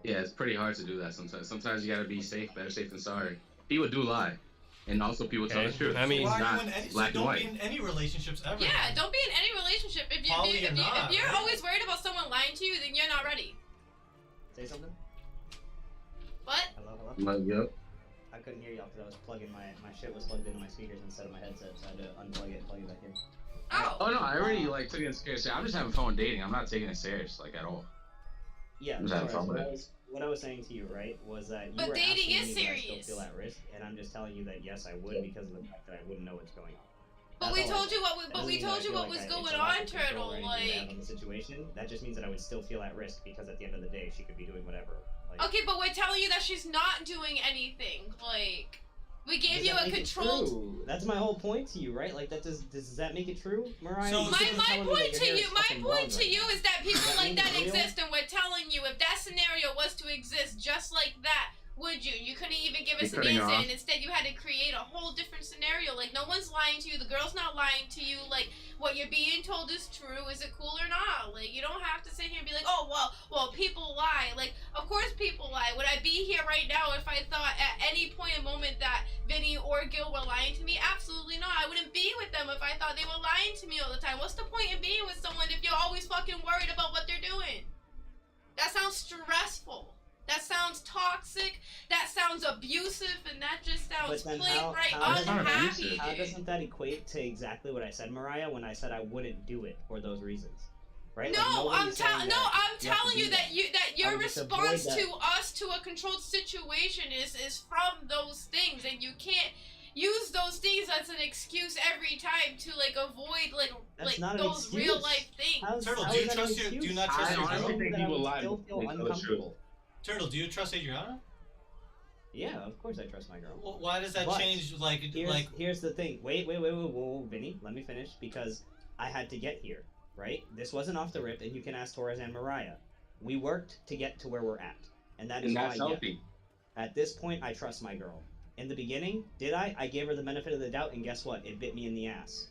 Yeah, it's pretty hard to do that sometimes. Sometimes you gotta be safe, better safe than sorry. People do lie. And also people tell the truth. I mean, it's not black and white. Don't be in any relationships ever. Yeah, don't be in any relationship. If you're always worried about someone lying to you, then you're not ready. Say something? What? Hello? Yep. I couldn't hear y'all because I was plugging my shit was plugged into my speakers instead of my headset, so I had to unplug it and plug it back in. Oh no, I already took it serious. I'm just having fun with dating. I'm not taking it serious at all. Yeah, I'm just having fun with it. What I was saying to you, right, was that you But were dating asking is me serious. would I still feel at risk, and I'm just telling you that yes, I would because of the fact that I wouldn't know what's going on. But we told you what was going on, Turtle. Like, the situation. That just means that I would still feel at risk because at the end of the day, she could be doing whatever. Like, okay, but we're telling you that she's not doing anything. Like, we gave you a controlled. That's my whole point to you, right? Like, that does that make it true, Mariah? So my point to you is that people like that exist, and we're telling you if that scenario was to exist just like that, would you? You couldn't even give us an answer, and instead you had to create a whole different scenario. Like, no one's lying to you. The girl's not lying to you. Like, what you're being told is true. Is it cool or not? Like, you don't have to sit here and be like, oh, well, people lie. Like, of course people lie. Would I be here right now if I thought at any point in moment that Vinny or Gil were lying to me? Absolutely not. I wouldn't be with them if I thought they were lying to me all the time. What's the point in being with someone if you're always fucking worried about what they're doing? That sounds stressful. That sounds toxic, that sounds abusive, and that just sounds unhappy. How doesn't that equate to exactly what I said, Mariah, when I said I wouldn't do it for those reasons? Right? No, like, I'm telling you that your response to us to a controlled situation is from those things, and you can't use those things as an excuse every time to avoid those real life things. Turtle, do you not trust I honestly think people lie. Turtle, do you trust Adriana? Yeah, of course I trust my girl. Well, why does that change? Here's the thing. Wait, whoa, Vinny, let me finish because I had to get here, right? This wasn't off the rip, and you can ask Torres and Mariah. We worked to get to where we're at, and that is why. Healthy. At this point, I trust my girl. In the beginning, did I? I gave her the benefit of the doubt, and guess what? It bit me in the ass.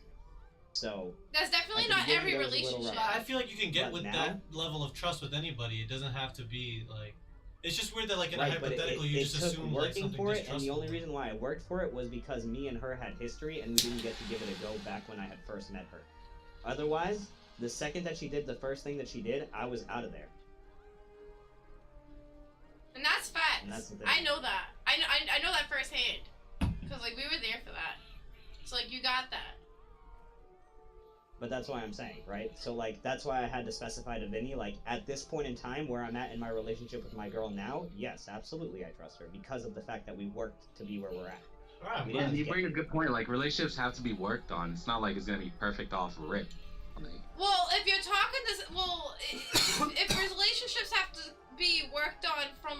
So that's definitely not every relationship. I feel like you can get with that level of trust with anybody. It doesn't have to be like. It's just weird that in a hypothetical you just assume working for it, and the only reason why I worked for it was because me and her had history, and we didn't get to give it a go back when I had first met her. Otherwise, the second that she did the first thing that she did, I was out of there. And that's facts. And that's the thing. I know that. I know that firsthand, because we were there for that. So you got that. But that's why I'm saying, right? So, that's why I had to specify to Vinny, at this point in time where I'm at in my relationship with my girl now, yes, absolutely I trust her because of the fact that we worked to be where we're at. Right, you bring a good point. Relationships have to be worked on. It's not like it's going to be perfect off rip. Well, if you're talking this, if relationships have to be worked on from,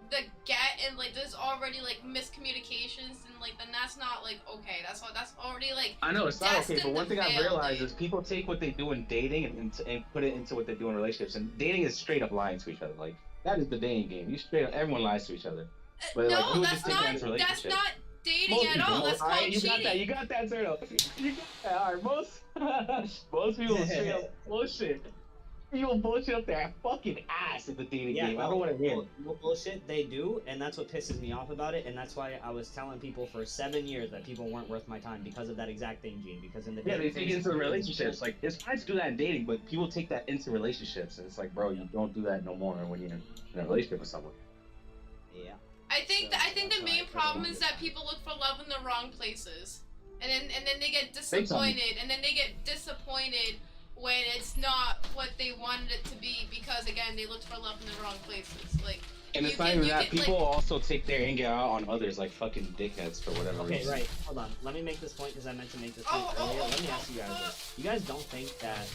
the get, and, there's already, miscommunications, and, then that's not, okay. That's already, I know, it's not okay, but one thing I've realized is people take what they do in dating and put it into what they do in relationships, and dating is straight up lying to each other. That is the dating game. You straight up, everyone lies to each other. But, no, that's not dating at all. That's called cheating. You got that, Turtle. You got that. All right, most people straight up bullshit. People bullshit up their fucking ass in the dating game. I don't want to hear it. Bullshit they do, and that's what pisses me off about it, and that's why I was telling people for 7 years that people weren't worth my time because of that exact thing, Gene. Because in the they take it into relationships. It's fine to do that in dating, but people take that into relationships, and it's bro, you don't do that no more when you're in a relationship with someone. Yeah. I think the main problem is that people look for love in the wrong places, and then they get disappointed, when it's not what they wanted it to be because again they looked for love in the wrong places. Like, And it's not even that. People also take their anger out on others, like fucking dickheads for whatever Okay, reason. right. Hold on. Let me make this point because I meant to make this point earlier. Let me ask you guys this. You guys don't think that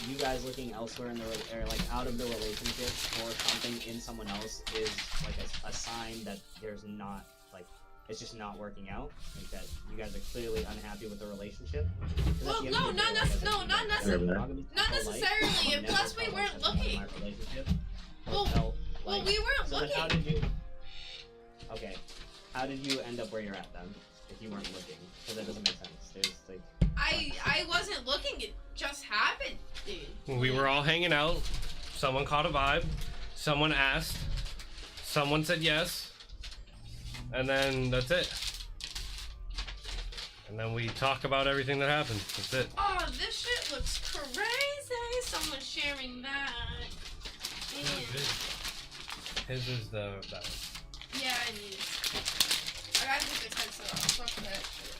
you guys looking elsewhere in the or like out of the relationship for something in someone else is like a sign that there's not like it's just not working out? Like that you guys are clearly unhappy with the relationship? Well, no, not necessarily. Not necessarily. Plus, we weren't looking. Well, we weren't so looking. How did you? Okay, how did you end up where you're at then? If you weren't looking, because that doesn't make sense. There's like. I wasn't looking. It just happened, dude. We were all hanging out. Someone caught a vibe. Someone asked. Someone said yes. And then that's it. And then we talk about everything that happened. That's it. Oh, this shit looks crazy. Someone's sharing that. Damn. His is that one. Yeah, it is. I gotta take this headset off. Fuck that shit.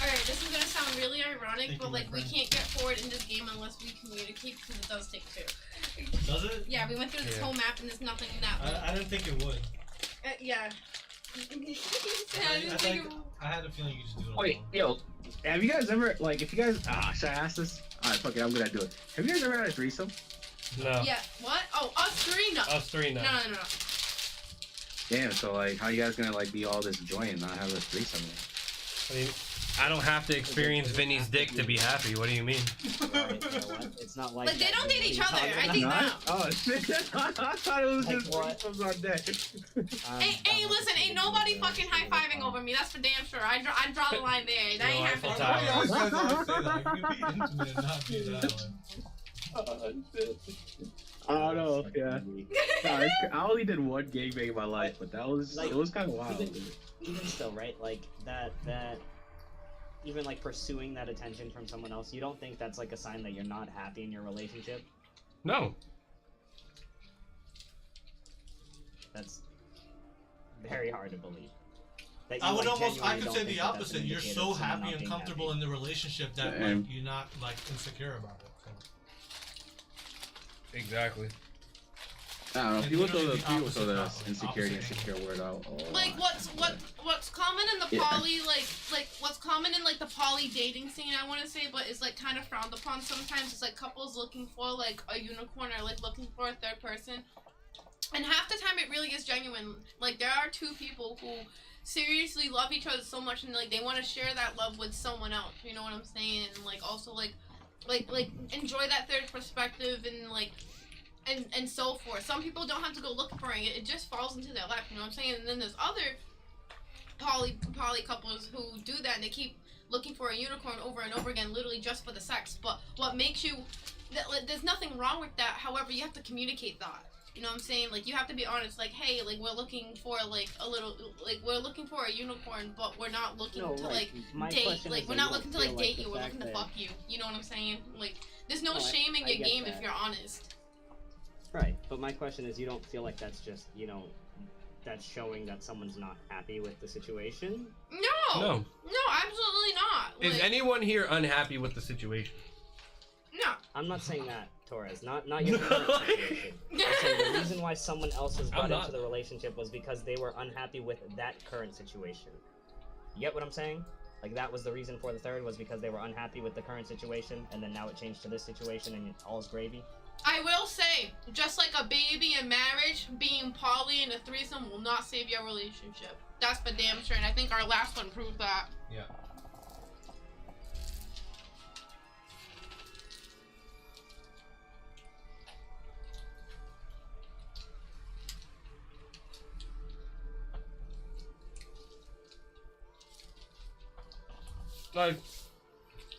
Alright, this is gonna sound really ironic, but like we can't get forward in this game unless we communicate because it does take two. Does it? Yeah, we went through this whole map and there's nothing in that. I didn't think it would. Yeah. I had a feeling you just do it. Wait, yo, have you guys ever like if you guys should I ask this? Alright, fuck it, I'm gonna do it. Have you guys ever had a threesome? No. Yeah, what? Oh, us three, no. Us three, no. No. Damn, so like how you guys gonna like be all this joy and not have a threesome? I mean, I don't have to experience Vinny's dick to be happy. What do you mean? Right, you know what? It's not like. Like they don't date each other. I think Not? now. Oh shit! I thought it was Like just what? threesomes on deck. Hey, listen, ain't nobody fucking high-fiving over me. That's for damn sure. I draw the line there. That ain't Eiffel happening. Tower. You always say that. You can be intimate and not be that one. I don't know. Yeah. Nah, I only did one gangbang in my life, but that was Like, it was kind of wild. Even still, right? Like that even like pursuing that attention from someone else, you don't think that's like a sign that you're not happy in your relationship? No. That's very hard to believe. That you, I would like, almost, I genuinely could don't say think the that that's an opposite. You're indicator so of someone happy not and being comfortable happy. in the relationship that And- like, you're not like insecure about it. Exactly. I don't know. And People literally throw the the opposite insecurity, opposite insecure word out. Like what's common in the Yeah. poly like what's common in like the poly dating scene I want to say, but is like kind of frowned upon sometimes. It's like couples looking for like a unicorn or like looking for a third person, and half the time it really is genuine. Like there are two people who seriously love each other so much and like they want to share that love with someone else. You know what I'm saying? And like also like enjoy that third perspective and like. And so forth. Some people don't have to go looking for it. It just falls into their lap, you know what I'm saying? And then there's other poly couples who do that and they keep looking for a unicorn over and over again, literally just for the sex. But what makes you... There's nothing wrong with that. However, you have to communicate that. You know what I'm saying? Like, you have to be honest. Like, hey, like, we're looking for, like, a little... Like, we're looking for a unicorn, but we're not looking to, like, date. Like, we're not looking to, like, date you. We're looking to fuck you. You know what I'm saying? Like, there's no shame in your game if you're honest. Right, but my question is, you don't feel like that's just, you know, that's showing that someone's not happy with the situation? No. No, absolutely not. Is Like, anyone here unhappy with the situation? no. I'm not saying that, Torres. Not your current situation. I'm saying the reason why someone else has got into the relationship was because they were unhappy with that current situation. You get what I'm saying? Like, that was the reason for the third, was because they were unhappy with the current situation, and then now it changed to this situation, and all's gravy? I will say, just like a baby in marriage, being poly in a threesome will not save your relationship. That's for damn sure, and I think our last one proved that. Yeah. Like,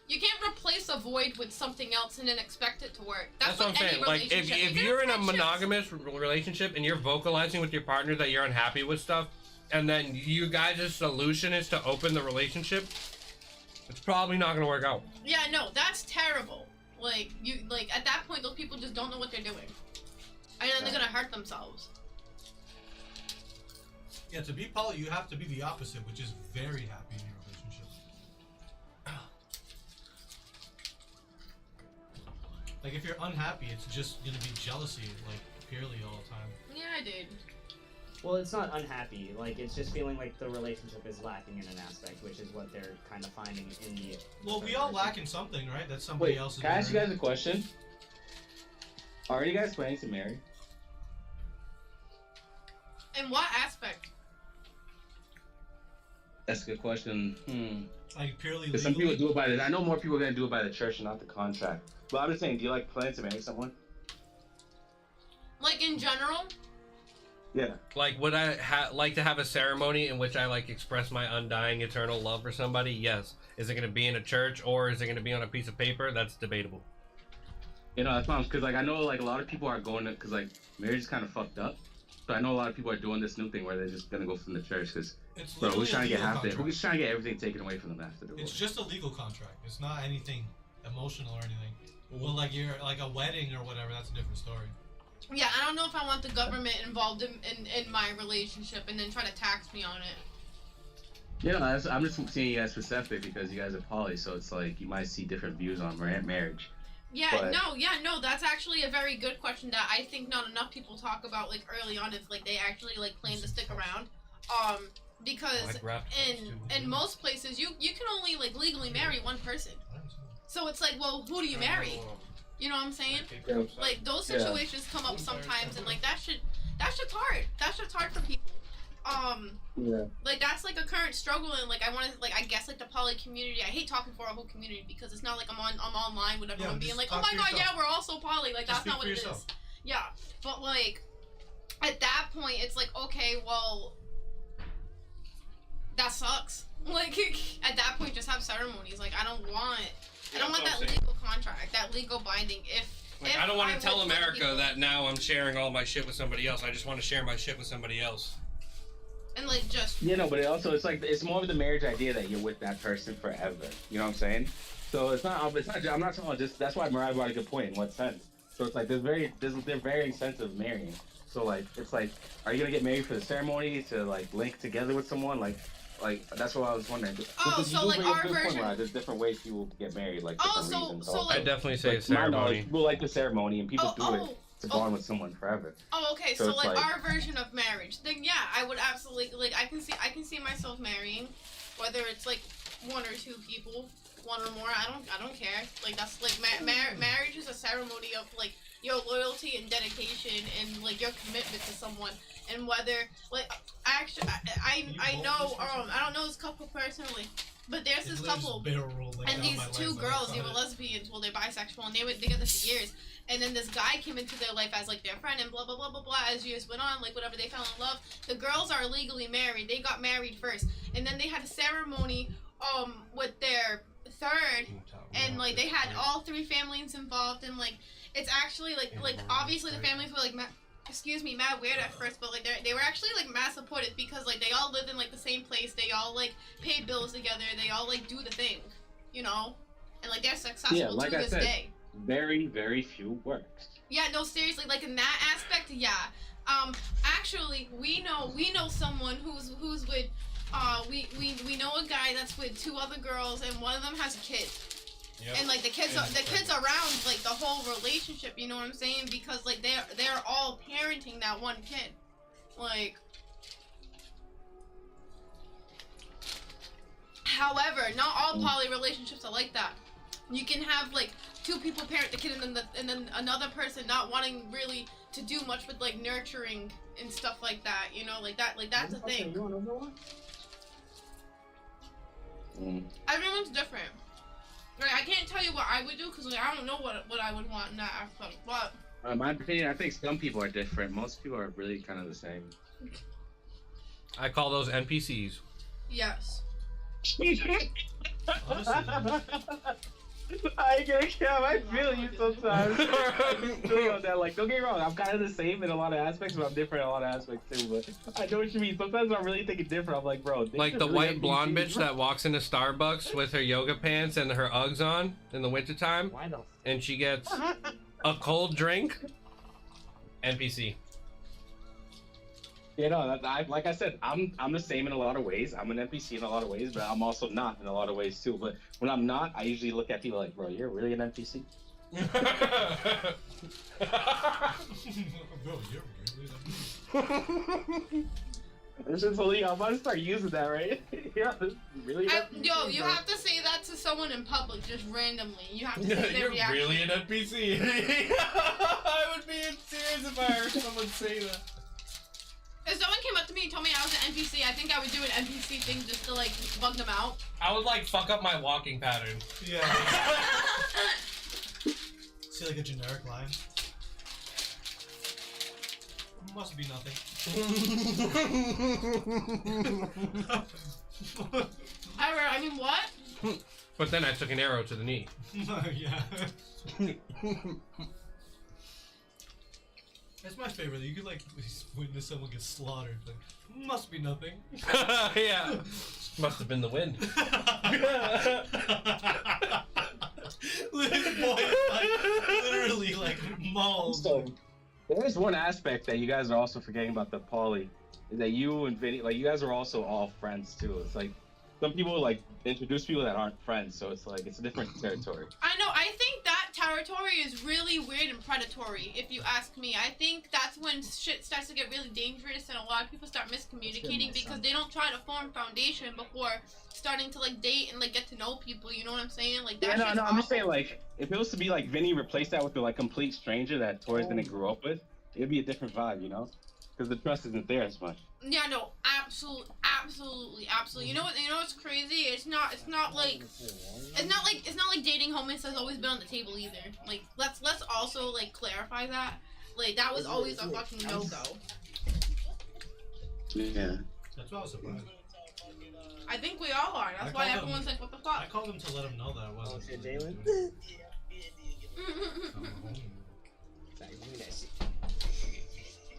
you can't replace a void with something else and then expect it to work. That's what I'm saying. Like, if you're in a monogamous relationship and you're vocalizing with your partner that you're unhappy with stuff, and then you guys' solution is to open the relationship, it's probably not gonna work out. Yeah, no, that's terrible. Like, at that point, those people just don't know what they're doing. And then they're gonna hurt themselves. Yeah, to be poly, you have to be the opposite, which is very happy in your relationship. Like if you're unhappy, it's just gonna be jealousy, like purely all the time. Yeah, I did. Well, it's not unhappy. Like, it's just feeling like the relationship is lacking in an aspect, which is what they're kind of finding in the... Well, we all lack in something, right? That's somebody else's... Can I ask you guys a question? Are you guys planning to marry? In what aspect? That's a good question. Like, purely Because some people do it by the... I know more people are going to do it by the church and not the contract. But I'm just saying, do you like plan to marry someone? Like, in general? Yeah. Like, would I like to have a ceremony in which I like express my undying eternal love for somebody? Yes. Is it going to be in a church or is it going to be on a piece of paper? That's debatable. You know, that's why because like I know like a lot of people are going to because like marriage is kind of fucked up. So I know a lot of people are doing this new thing where they're just gonna go from the church because bro, who's trying to get half who's trying to get everything taken away from them after the divorce? It's just a legal contract. It's not anything emotional or anything. Well, like you're like a wedding or whatever. That's a different story. Yeah, I don't know if I want the government involved in my relationship and then try to tax me on it. You know, I'm just seeing you guys perspective because you guys are poly, so it's like you might see different views on marriage. Yeah, but... no, that's actually a very good question that I think not enough people talk about, like, early on, if, like, they actually, like, plan to stick around. Because in most places, you can only, like, legally marry one person. So it's like, well, who do you marry? You know what I'm saying? Like, those situations come up sometimes, and, like, that shit's hard. That shit's hard for people. Like, that's, like, a current struggle, and, like, I guess, like, the poly community, I hate talking for our whole community, because it's not like I'm online with everyone being like, oh my god, yeah, we're all so poly, like, that's not what it is. Yeah, but, like, at that point, it's like, okay, well, that sucks. Like, at that point, just have ceremonies. Like, I don't want that legal contract, that legal binding. If I don't want to tell America that now I'm sharing all my shit with somebody else. I just want to share my shit with somebody else. And like just but it's like it's more of the marriage idea that you're with that person forever. You know what I'm saying? So it's not. I'm not talking just. That's why Mariah brought a good point. In what sense? So it's like they're varying sense of marrying. So like it's like, are you gonna get married for the ceremony to like link together with someone? Like that's what I was wondering. So like our version. There's different ways people get married. Like different reasons. So like, I definitely say a ceremony. People like the ceremony and people do it to bond with someone forever. Oh, okay. So like our version of marriage. Then yeah, I would absolutely like. I can see myself marrying, whether it's like one or two people, one or more. I don't care. Like that's like marriage is a ceremony of like your loyalty and dedication and like your commitment to someone. And whether like actually I know I don't know this couple personally, but there's this couple and these two girls, they were lesbians, well they're bisexual and they were together for years. And then this guy came into their life as like their friend and blah blah blah blah blah. As years went on, like whatever, they fell in love. The girls are legally married. They got married first, and then they had a ceremony with their third, and like they had all three families involved, and like it's actually like obviously the families were like mad weird at first, but like they were actually like mad supportive because like they all lived in like the same place. They all like paid bills together. They all like do the thing, you know, and like they're successful to this day. Very, very few works. Yeah, no, seriously, like in that aspect, yeah. Actually, we know someone who's with, we know a guy that's with two other girls, and one of them has a kid. Yep. And like the kids around like the whole relationship, you know what I'm saying? Because like they're all parenting that one kid, like. However, not all poly relationships are like that. You can have like two people parent the kid, and then another person not wanting really to do much with like nurturing and stuff like that. You know, like that's a thing. You want Overwatch? Everyone's different. Like, I can't tell you what I would do because like, I don't know what I would want in that aspect. But in my opinion, I think some people are different. Most people are really kind of the same. I call those NPCs. Yes. I feel you sometimes. Like, don't get me wrong, I'm kind of the same in a lot of aspects, but I'm different in a lot of aspects too. But I know what you mean. Sometimes I'm really thinking different. I'm like, bro. Like the really white blonde bitch that walks into Starbucks with her yoga pants and her Uggs on in the wintertime, and she gets a cold drink. NPC. You know, like I said, I'm the same in a lot of ways. I'm an NPC in a lot of ways, but I'm also not in a lot of ways too. But when I'm not, I usually look at people like, bro, you're really an NPC? Bro, you're really This is funny. I'm about to start using that, right? Yeah, this is really. Yo, you have to say that to someone in public, just randomly. You have to say their You're reaction. really an NPC. I would be in tears if I heard someone say that. If someone came up to me and told me I was an NPC, I think I would do an NPC thing just to like bug them out. I would like fuck up my walking pattern. Yeah. See like a generic line. Must be nothing. I mean, what? But then I took an arrow to the knee. Yeah. That's my favorite. You could like witness someone get slaughtered. Like, must be nothing. Yeah. Must have been the wind. This boy is like literally like mauled. So, there's one aspect that you guys are also forgetting about the poly, is that you and Vinny, like you guys are also all friends too. It's like some people like introduce people that aren't friends, so it's like it's a different territory. I know. I think that territory is really weird and predatory. If you ask me, I think that's when shit starts to get really dangerous, and a lot of people start miscommunicating because they don't try to form foundation before starting to like date and like get to know people. You know what I'm saying? Like that. Yeah, no, I'm just saying like if it was to be like Vinny replaced that with a like complete stranger that Tori's didn't grow up with, it'd be a different vibe, you know? Because the trust isn't there as much. Yeah, no, absolutely. You know what's crazy? It's not like dating homies has always been on the table either. Like let's also like clarify that. Like that was always a fucking no-go. Yeah. That's why I was surprised. I think we all are. That's why everyone's like, what the fuck? I called him to let him know that I wasn't. Oh shit, Jalen.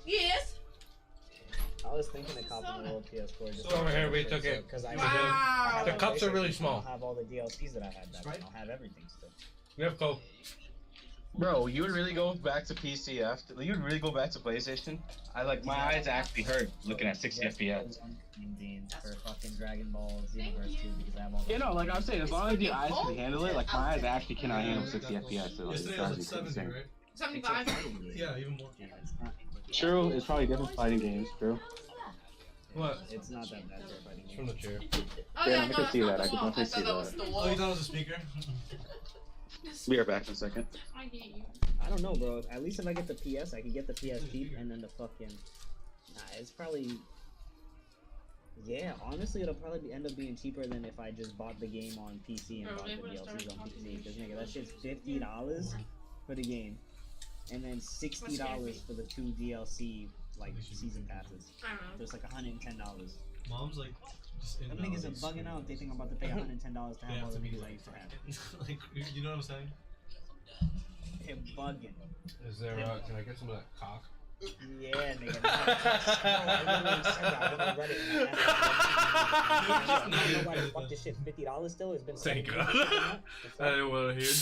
Yes. I was thinking of copying a little PS4. Just Over here, we took it. Because I Wow. The cups are really small. I have all the DLCs that I had back then. I'll have everything still. We have Coke. Bro, you would really go back to PC after? You would really go back to PlayStation? I like my eyes actually hurt looking at 60 FPS. For fucking Dragon Ball Xenoverse 2 because I have all the. You know, like I'm saying, as long as your eyes can handle it, like my eyes actually cannot handle 60 FPS. So like, it Yesterday I drives was me at 70, insane. right? 75. Yeah, even more. Yeah, it's not. True, it's probably different fighting games. True. What? It's not that bad for a fighting It's game. from the chair. Oh Yeah, yeah, I no, can that's see not that. I the can wall. I definitely see thought that was that. the Oh, wall. you thought it was a speaker? Be right back in a second. I hate you. I don't know, bro. At least if I get the PS, I can get the PSP and then the fucking. Nah, it's probably. Yeah, honestly, it'll probably end up being cheaper than if I just bought the game on PC and bought the DLCs on PC. Because nigga, that shit's $50 for the game, and then $60 for the 2 DLC like season passes. I don't know. So it's like $110. Mom's like, just in Them niggas are bugging out if they think I'm about to pay $110 to have all the niggas I used to have. like, you know what I'm saying? They're bugging. Is there, can I get some of that cock? Yeah, nigga. No, I literally said that. I went on Reddit and I asked them, nobody fuck this shit $50 still. It's been Thank 7 God. years now. I didn't want to hear.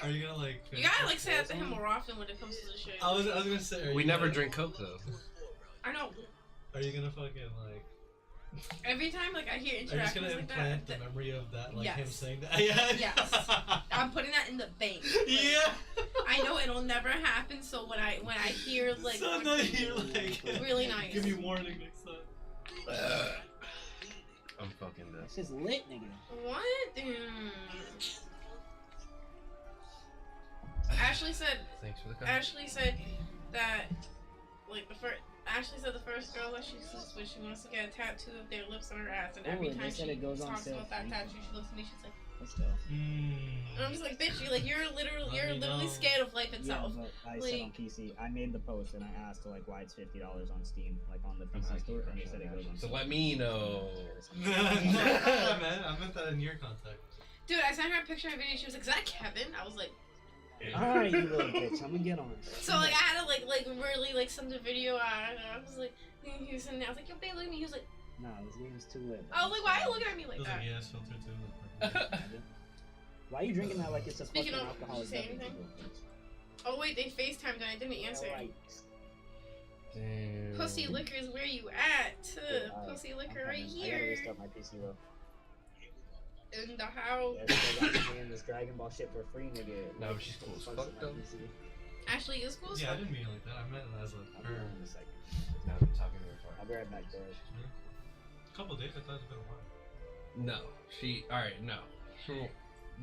Are you gonna like? You gotta like say that to him more often when it comes to the shit. I was gonna say. We never drink Coke though. I know. Are you gonna fucking like? Every time like I hear Are you just interactions gonna like implant that. the memory of that, like him Yes. saying that? Yeah. Yes. I'm putting that in the bank. Like, Yeah. I know it'll never happen, so when I hear like So now you're like. really nice. Give me warning next time. I'm fucking dead. That shit's lit, nigga. What? Ashley said Thanks for the coke. Ashley said that like the first Ashley said the first girl that she sleeps with, she wants to get a tattoo of their lips on her ass, and every Ooh, and they time said she it goes on talks sale. about that tattoo, she looks at me, she's like, Let's go. and I'm just like, bitch, you're literally know. scared of life itself. Yeah, but I said on PC, I made the post and I asked like why it's $50 on Steam, like on the PC store, and they said it goes on So sale. let me know. No, man. I meant that in your context. Dude, I sent her a picture of a video. She was like, "Is that Kevin?" I was like, Alright, you little bitch, I'm gonna get on. so like I had to like really like send the video out. And I was like, he was sitting there. I was like, "Yo, babe, look at me." He was like, Nah, this game is too lit. "I was like, why are you looking at me It like was that?" like yes filter too. Why are you drinking that like it's a Speaking fucking of, alcoholic did you say beverage? anything? Oh wait, they FaceTimed and I didn't answer. Alright. Damn. Pussy liquors, where you at? Yeah, Pussy I'm liquor right coming. I gotta here. restart my PC though. In the house. Yeah, still got me in this Dragon Ball shit for free, nigga. No, but she's cool as fuck though. Actually, it's cool. Yeah, I didn't mean it like that. I meant it as like I'll be her. right in a second. Now I'm talking to her. I'll be right back there. A couple days, I thought it's been a while. No, alright, no. So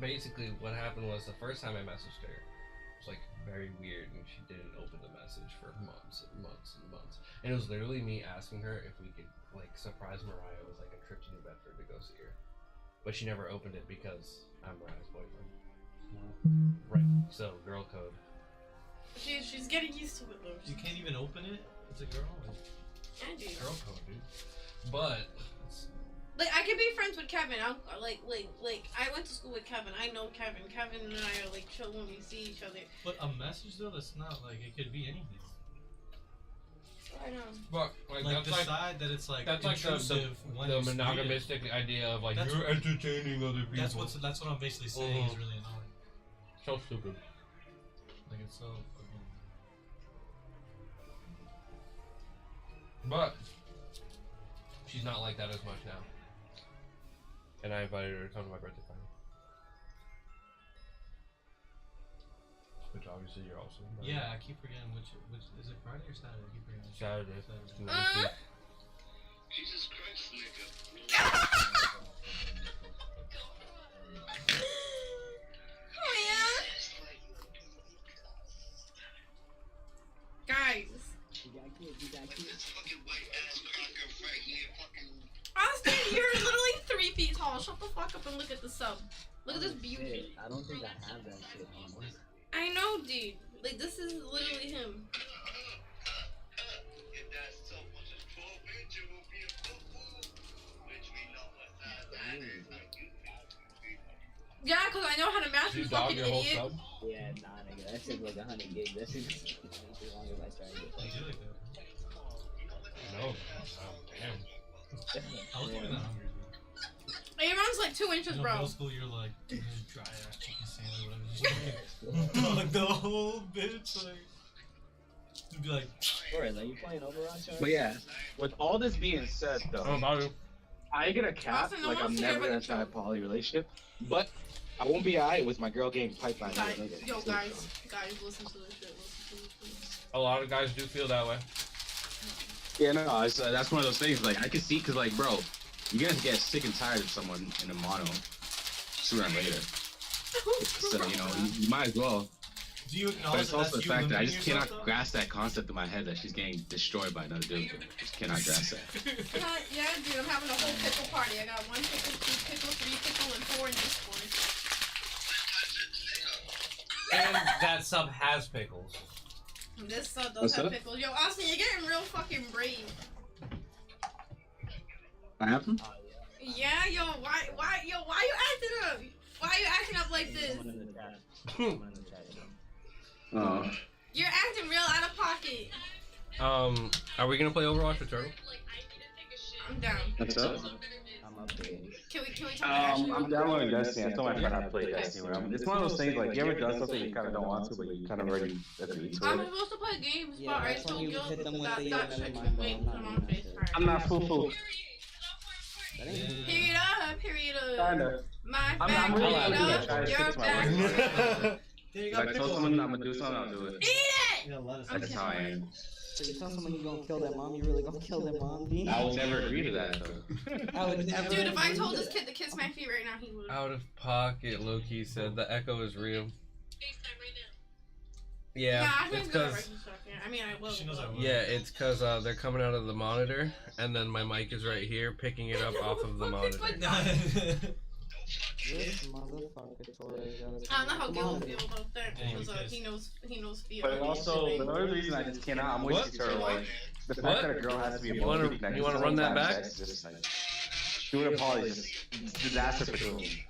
basically what happened was the first time I messaged her, it was like very weird and she didn't open the message for months and months and months. And it was literally me asking her if we could like surprise Mariah with like a trip to New Bedford to go see her. But she never opened it because I'm Mariah's boyfriend. Right. So girl code. She's getting used to it though. You can't even open it? It's a girl? Like, I do. Girl code, dude. But Like I could be friends with Kevin. Like I went to school with Kevin. I know Kevin. Kevin and I are like chill when we see each other. but a message though, that's not like, it could be anything. I know. but like that's decide like that it's like that's like intrusive when the you see it. monogamistic idea of like That's you're entertaining other people. That's what I'm basically saying is really annoying. So stupid. Like it's so fucking. But she's not like that as much now. And I invited her to come to my birthday party. Which obviously you're also invited. Yeah, I keep forgetting which is it Friday or Saturday? I keep forgetting. Saturday. Saturday. Jesus Christ, nigga. Oh yeah. Guys. You got kids. This fucking white ass cracker right here, fucking. Austin, you're literally 3 feet tall. Shut the fuck up and look at the sub. Look at this beauty. I don't think I have that shit anymore. I know, dude. Like this is literally him. If that's so much as 12 inch, it will be a football. Which we know what size that is. Like you Yeah, cause I know how to match you, You dog fucking your whole idiot. sub? Yeah, nah, nigga. That shit's like 100 gigs. That shit's too long if I try to get You that. do like that. No. Oh, damn. I was even that hungry. It runs like 2 inches, In bro. middle school, you're like dry ass chicken sandwich, whatever. Just like the whole bitch, like. You'd be like. Torres, are you playing Overwatch? But yeah, with all this being said, though, I'm about to. I get a cap. Austin, I Like want I'm to never hear gonna what try you- a poly relationship, but I won't be alright with my girl getting pipeline. Guys, nigga. yo, guys, listen to this shit. Listen to this. A lot of guys do feel that way. Yeah, no, it's, that's one of those things. Like I can see, cause like, bro, you're gonna get sick and tired of someone in a mono sooner or later. So you know, you might as well. Do you But acknowledge it's that also that's the you fact that I limiting just yourself, cannot though? grasp that concept in my head that she's getting destroyed by another dude. Just cannot grasp that. Yeah, dude, I'm having a whole pickle party. I got 1 pickle, 2 pickle, 3 pickle, and 4 in Discord. And that sub has pickles. This does What's have up? pickles. Yo, Austin, you're getting real fucking brave. What happened? Yeah, yo, why you acting up? Why are you acting up like this? Someone in the chat. Someone in the chat. Oh. You're acting real out of pocket. Are we gonna play Overwatch with Turtle? I'm down. What's up? I'm up there. Can we talk about I'm downloading Destiny. I told my friend how to play Destiny. It's one of those things like you ever done something you kind of don't want to, but you kind of already agreed to I'm it. supposed to play games, Yeah, but I that's when told you you hit them with that the, that never shit. mind, bro, Wait, I'm not come on, doing that face. shit. Alright. I'm not fool. That ain't Period up, period up. Kinda. My I'm back, really period gonna up. try to Your fix my back. work. There you If go. I told pickles. someone I'm gonna do something, I'll do it. Eat it! You got lettuce. I'm That's how I am. So you tell someone you're gonna kill their mom, you really gonna kill their mom, B? I will never agree to that though. I would never. Dude, if I agree told to this that. kid to kiss my feet right now, he would. Out of pocket, Loki said the echo is real. Yeah, I think it's it's gonna cause work. I mean, I will. She knows I will. yeah, it's cause they're coming out of the monitor, and then my mic is right here, picking it up off of the monitor. This motherfucker Torres goes. I don't know how Come Gil will on. feel about that Dang, because because- he knows feel. But also, the other reason I just cannot, I'm with you, Turtle. Like, the fact What? that a girl has to be a You wanna- bully, like, you wanna run that sometimes back? that's just like, doing a poly is just disaster for me.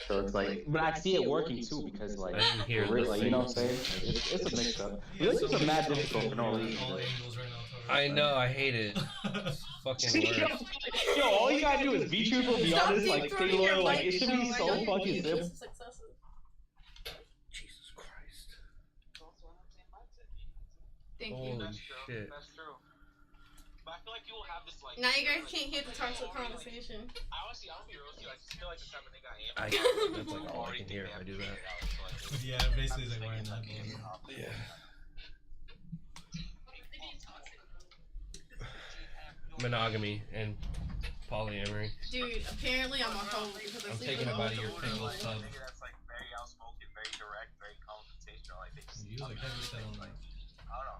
So it's like, but I see it working too because like, I didn't hear we're, like, you know what I'm this. saying? It's a mix up. It's just mad difficult for no reason. All angles right now, I know, I hate it. It's fucking worse. Yo, all you gotta do is be truthful, be Stop honest, deep like, stay throating your loyal, like, mic, it should be I know so you fucking believe simple. this is successful. Jesus Christ. Thank you. Holy shit. But I feel like people have this like. Now you guys can't hear the toxic conversation. I honestly, I'll be real with you. I just feel like the type of nigga I am. That's like all I can hear if I do that. Yeah, basically it's like wearing that. Yeah. Monogamy and polyamory. Dude, apparently I'm a hoe because I'm taking a bite of your pickle tub. Nigga that's like very outspoken, very direct, very confrontational. Like they just. You like heavy set on that. I don't know.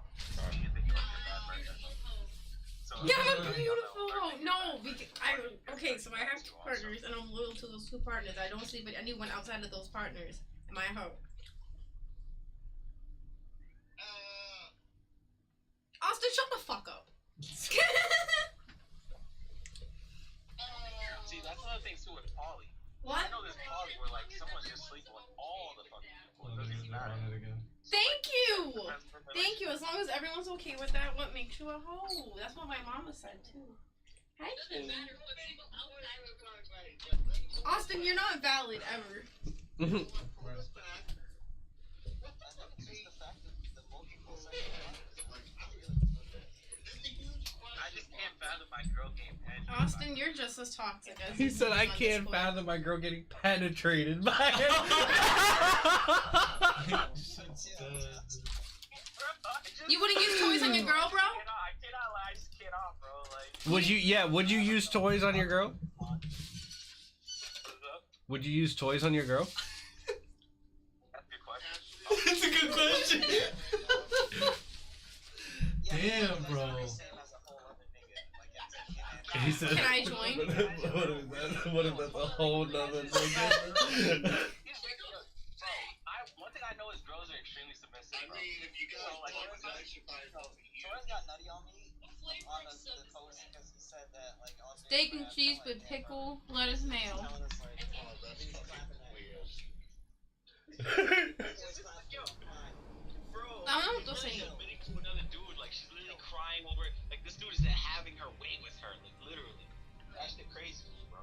You think you're like a bad person. So, Yeah, I'm a beautiful hoe. No, because okay, so I have 2 partners and I'm loyal to those 2 partners. I don't sleep with anyone outside of those partners. Am I a hoe? Austin, shut the fuck up. See, that's another thing too with poly. What? I know this poly where like someone's just sleeping with all the fucking people. It doesn't even matter. Thank you! Thank you. As long as everyone's okay with that, what makes you a hoe? That's what my mama said too. Hi, King. Austin, you're not valid ever. I just can't fathom my girl getting penetrated. Austin, you're just as toxic as He said, "I can't fathom my girl getting penetrated by it." You wouldn't use toys on your girl, bro? I cannot lie, I just cannot, bro. Like, Would you? Yeah. Would you use toys on your girl? Would you use toys on your girl? that's a good question. That's a good question. Damn, bro. He said, Can I join? What is that? What is that? A whole nother nigga? One thing I know is girls are extremely submissive. I mean, if you guys want, I should probably help you. Someone got nutty on me on the post because he said that like on Steak and cheese with pickle, lettuce, mayo. telling us like, oh, that's clapping at you. Bro, I don't know what they're saying. admitting to another dude, like she's literally crying over, like this dude is having her way with her, like literally. That shit crazy, bro.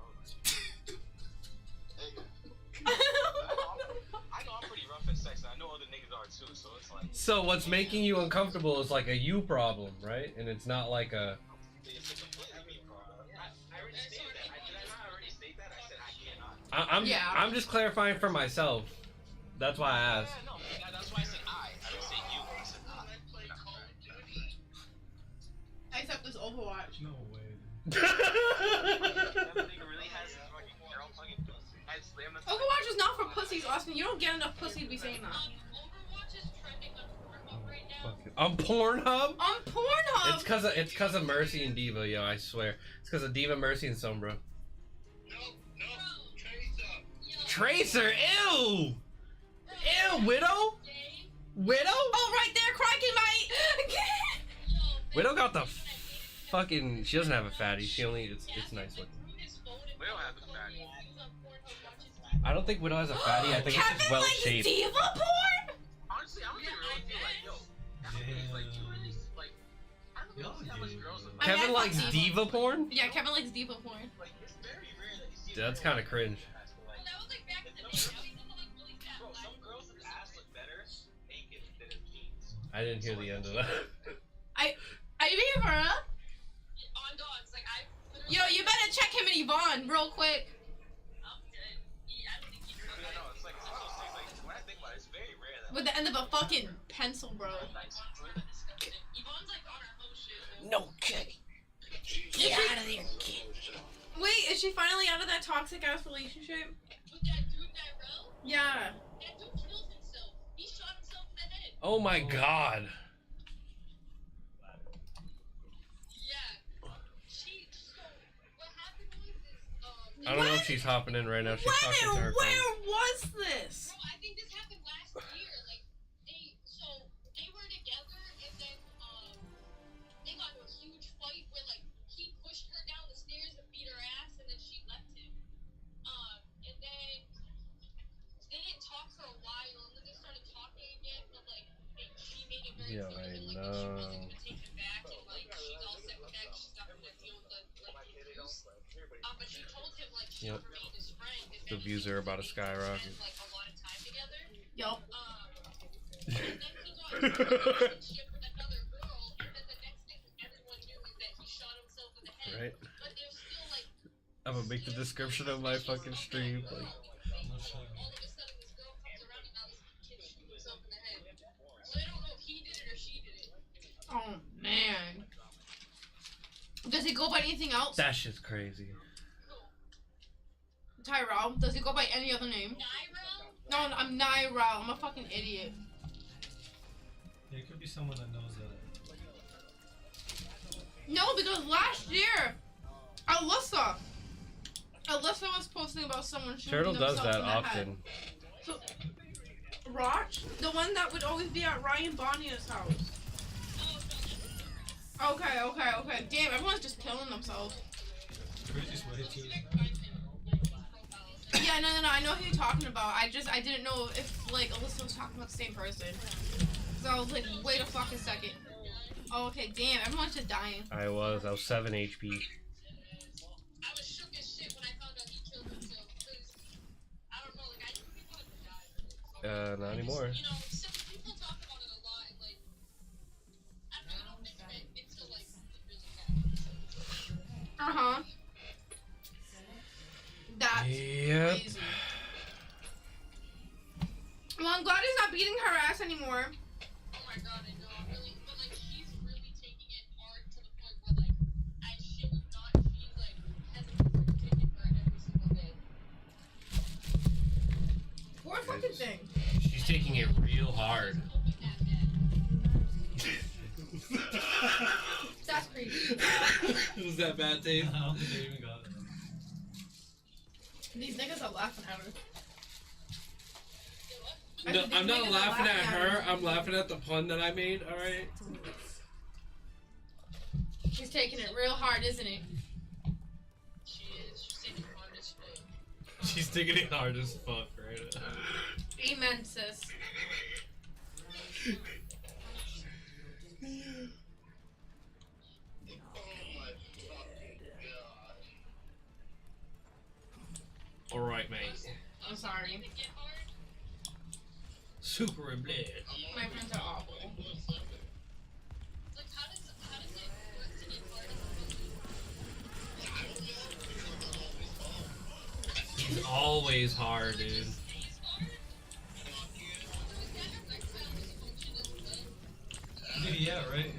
I know I'm pretty rough at sex, and I know other niggas are too, so it's like. So what's making you uncomfortable is like a you problem, right? And it's not like a. It's a completely me problem. I already stated that. Did I not already state that? I said I cannot. I'm just clarifying for myself. That's why I asked. Yeah, no, that's why I said I didn't say you. I said I. Except this Overwatch. No way. That nigga really has fucking girl fucking had slammed the. Overwatch is not for pussies, Austin. You don't get enough pussy to be saying that. Overwatch is trending on Pornhub right now. On Pornhub? On Pornhub! It's cause of Mercy and Diva, yo, I swear. It's cause of Diva, Mercy, and Sombra. No, Tracer. Tracer, ew! Ew, Widow? Widow? Oh, right there, cracking my. Widow got the fucking. She doesn't have a fatty. She only. It's nice looking. We don't have a fatty. I don't think Widow has a fatty. I think it's just well shaped. Diva porn? Honestly, I'm gonna be real with you, like, yo, that like, you really, like, I don't know how much girls are I mean, Kevin I likes fuck diva porn? Yeah, Kevin likes diva porn. like, it's very rare that you see. That's kind of cringe. Bro, some girls' ass look better naked than in jeans. I didn't hear the end of that. Are you being for her? On dogs, like I. Yo, you better check him and Yvonne real quick. I'm good. I don't think he's Yeah, no, it's like, it's one of those things, like, when I think about it, it's very rare that. With the end of a fucking pencil, bro. Yvonne's like on her whole shit. No kidding. Get out of there, kid. Wait, is she finally out of that toxic ass relationship? With that dude, Tyrell, Yeah. that dude killed himself. He shot himself in the head. Oh my god. Yeah. So, what happened was I don't know if she's hopping in right now. She's talking to her Where friend. was this? Bro, I think this happened last year. Like, they were together, and then, they got into a huge fight where, like, he pushed her down the stairs and beat her ass, and then she left him. And then they didn't talk for a while, and then they started talking again, but, like, she made it very Yeah, clear I that, like, that she know. wasn't gonna take him back, and, like, she's all set with that, 'cause she's not gonna deal with the, like, abuse. But she told him, like, she'll Yep. remain his friend. If The views are about to anything, they skyrocket. spend, like, a lot of time together. Yup. And then he got into a relationship with another girl, and then the next thing everyone knew is that he I'm gonna make the description of my fucking stream. Like, No shit. all of a sudden this girl comes around and now this kid shoots himself in the head. So I don't know if he did it or she did it. Oh man. Does he go by anything else? that shit's crazy. Tyrell. Does he go by any other name? Nyrel? No, I'm Nyrel. I'm a fucking idiot. Yeah, it could be someone that knows that. No, because last year, Alyssa was posting about someone shooting Turtle does themselves that in the head. often. So, Roch, the one that would always be at Ryan Bonia's house. Okay. Damn, everyone's just killing themselves. Crazy's way too. Yeah, no. I know who you're talking about. I didn't know if like Alyssa was talking about the same person. So I was like, wait a fucking second. Oh, okay, damn, everyone's just dying. I was 7 HP. I was shook as shit when I found out he killed himself because I don't know, like I knew people had died. Not anymore. You know, some people talk about it a lot and like I don't think of it until like it really happened. That's Yep. crazy. Well, I'm glad he's not beating her ass anymore. Oh my god, I know, really, but like she's really taking it hard to the point where like I shit you not, she's like hesitant to take it for every single day. Poor fucking thing. She's taking it real hard. That's crazy. Was that bad, Dave? I don't think they even got it. These niggas are laughing at her. No, I'm not laughing at her. I'm laughing at the pun that I made. All right. She's taking it real hard, isn't it? She is, she's taking it hard as fuck. She's taking it hard as fuck, right? Amen, sis. All right, mate. I'm sorry. Super bled. My friends are awful. Like how does it work to get hard? It's always hard, dude. Yeah, right.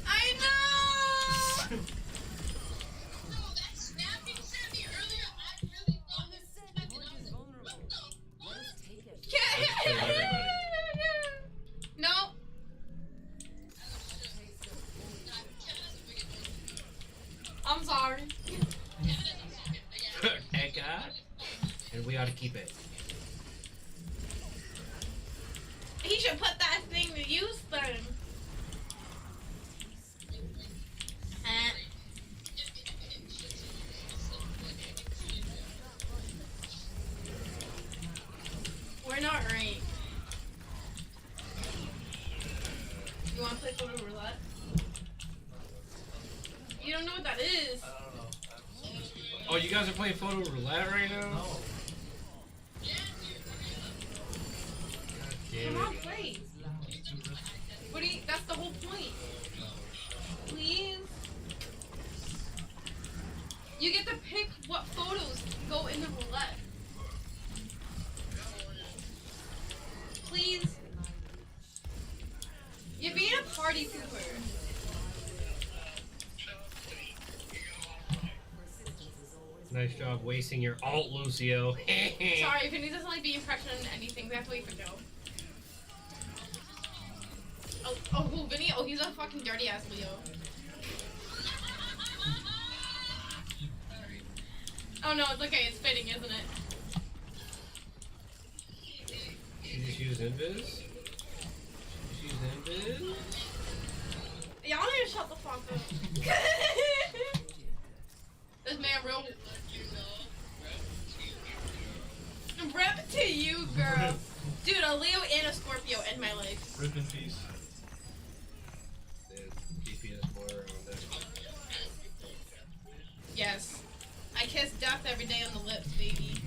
I know! No, that snapping Sammy earlier, I really thought it was snapping. I was like, what the fuck? No. I'm sorry. Thank God. And we ought to keep it. He should put that thing to use then. We're not right. You want to play photo roulette? You don't know what that is. I don't know. Oh, you guys are playing photo roulette right now? No. Damn Come on, it. play. What do you? That's the whole point. Please. You get to pick what photos go in the roulette. Please. You're being a party pooper. Nice job wasting your alt, Lucio. Sorry, if he doesn't like being pressured on anything, we have to wait for Joe. Oh, who, Vinny? Oh, he's a fucking dirty ass Leo. Oh no, it's okay, it's fitting, isn't it? You just use invis? Just use invis? Y'all need to shut the fuck up. This man real. Rip to you, girl. Dude, a Leo and a Scorpio in my life. Rip in peace. DPS more on that. Yes. I kiss death every day on the lips, baby.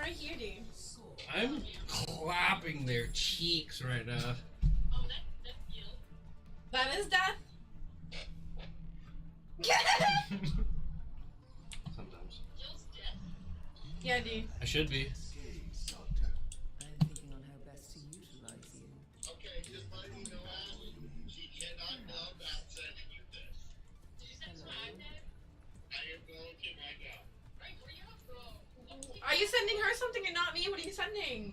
right here, dude. I'm clapping their cheeks right now. Oh, that's you. That is death. Sometimes. Jill's death. Yeah, dude. I should be. I'm thinking on how best to utilize you. Okay, just letting you know, Ashley, she cannot come out sending you this. Did you send swag that? I am going to right now. Right, where you have bro? Are you sending her something and not me? What are you sending? Don't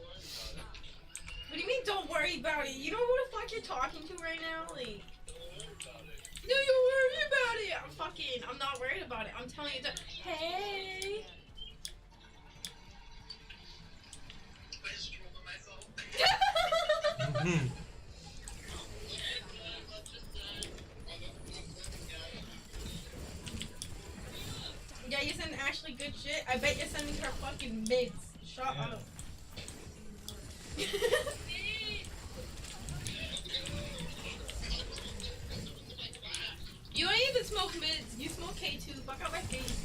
worry about it. What do you mean, don't worry about it? You know who the fuck you're talking to right now? Like, Don't worry about it. no, you're worried about it. I'm not worried about it. I'm telling you that. Hey. I just trolled myself. Yeah, you're sending Ashley good shit. I bet you're sending her fucking mids. Shut up. You don't even smoke mids. You smoke K2. Fuck out my face.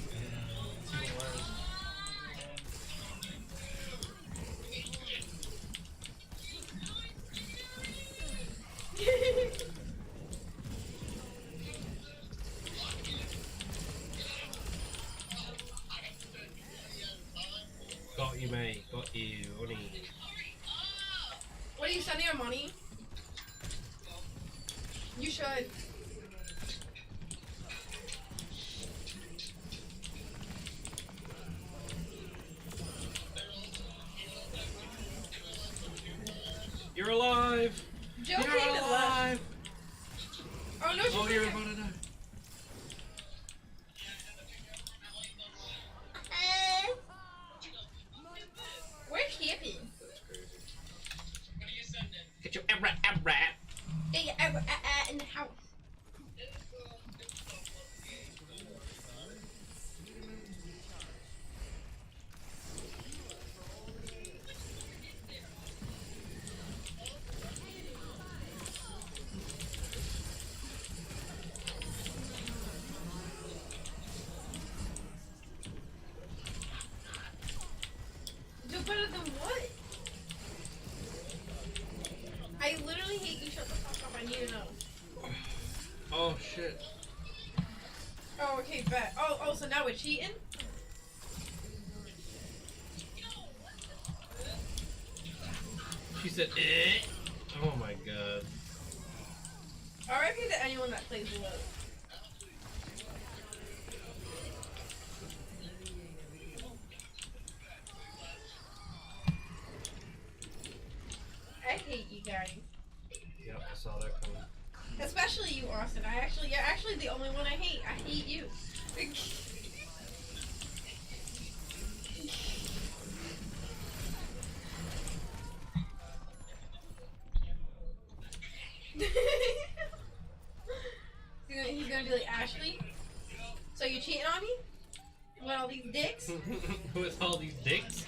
Got you, mate. Got you. Honey. What are you sending her money? You should. You're alive. Jill You're came and left. alive. Oh no, she's Oh, you're not. about to die. We're camping. Get your abra. Yeah, in the house. Do better than what? I literally hate you. Shut the fuck up. I need to know. Oh shit. Oh, okay, bet. Oh, so now we're cheating? She said, eh. Oh my god. RIP to anyone that plays low. I hate you guys. Yep, I saw that coming. Especially you, Austin. You're actually the only one I hate. I hate you. He's gonna be like, Ashley, so you cheating on me? With all these dicks? With all these dicks?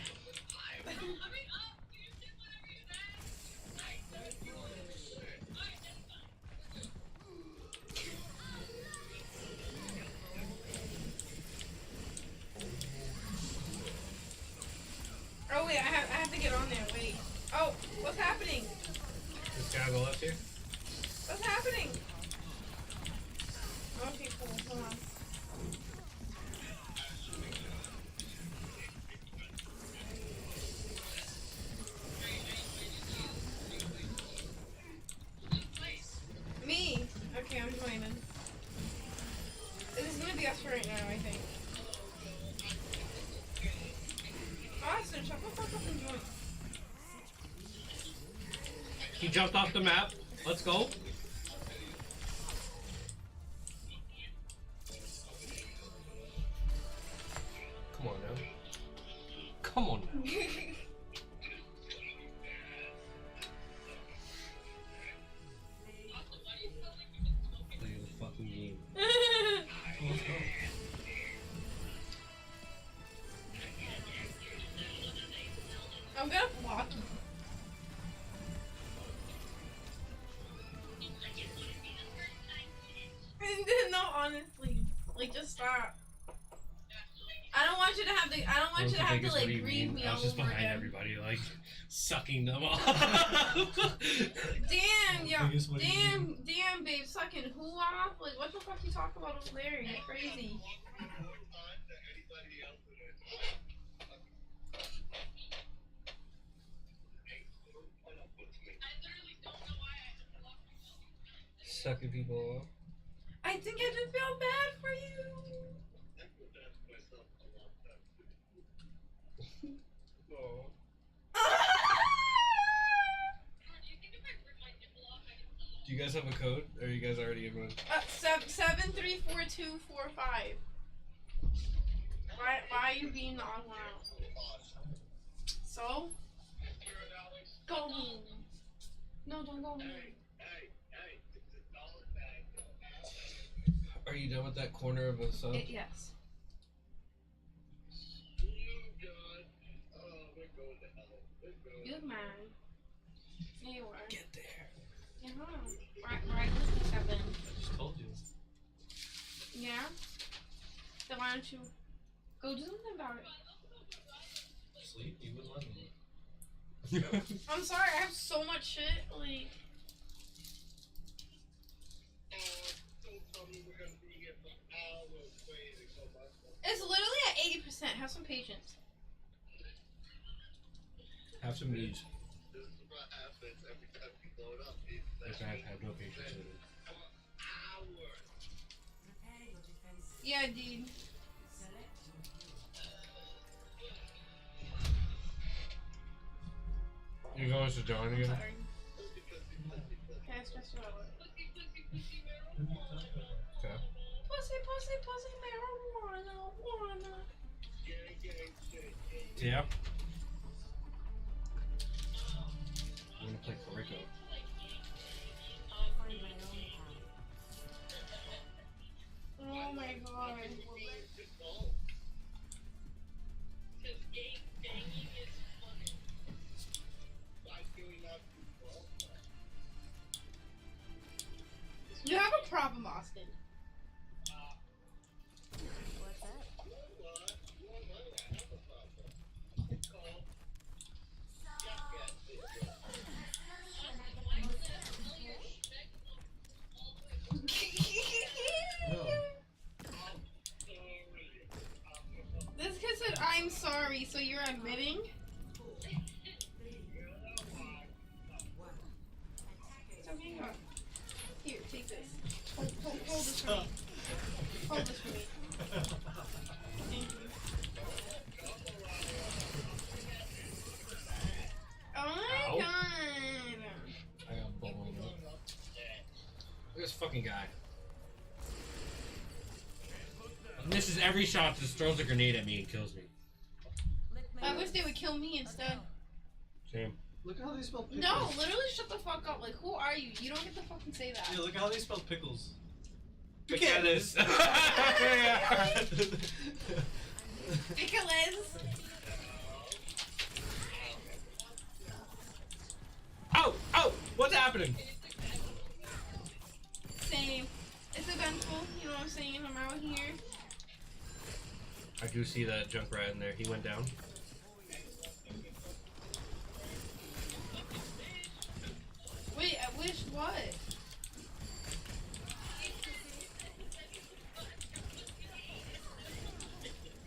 Oh wait, I have to get on there. Wait. Oh, what's happening? This guy on the left here? What's happening? Okay, cool. Hold on. Me? Okay, I'm joining. This is gonna be us right now, I think. Austin, shut the fuck up and join. He jumped off the map. Let's go. Come on now. Come on now. Play the fucking game. Let's go. I'm gonna block you. No, honestly. Like, just stop. I don't want you to have the want you to have to What do like you grieve mean? me I all was just over behind again. everybody, like sucking them off. Damn, yo, Biggest what do you mean? damn, babe, sucking who off? Like, what the fuck you talking about over there? You're crazy. Sucking people off. I think I just feel bad for you. Oh. Do you guys have a code? Or are you guys already in one? 734245. Why are you being the odd one out? So? Go home. No, don't go home. Are you done with that corner of a sub? Yes. You look mad. Yeah, you are. Get there. Yeah. Right, listen, Kevin. I just told you. Yeah? Then why don't you go do something about it? Sleep? You wouldn't let me. I'm sorry, I have so much shit. Like, it's literally at 80%. Have some patience. Have some needs. Yes, I have no patience with it. Yeah, dude. You going to John again? Sorry. Okay, I stressed you out. Okay. Pussy, marijuana, wanna. Yeah. I'm gonna play Corico. Oh my god. You have a problem, Austin. What's that? This kid said, I'm sorry, so you're admitting? It's okay, go. Here, take this. Hold this for me. Hold this for me. Thank you. Oh my Ow. god. I got blown up. Look at this fucking guy. Misses every shot, just throws a grenade at me and kills me. I wish they would kill me instead. Same. Look at how they spell pickles. No, literally shut the fuck up. Like, who are you? You don't get to fucking say that. Yeah, look at how they spell pickles. Pickles. Pickles. Oh! What's happening? Same. It's eventful. You know what I'm saying? I'm out here. I do see that Junkrat in there. He went down. Wait, I wish what?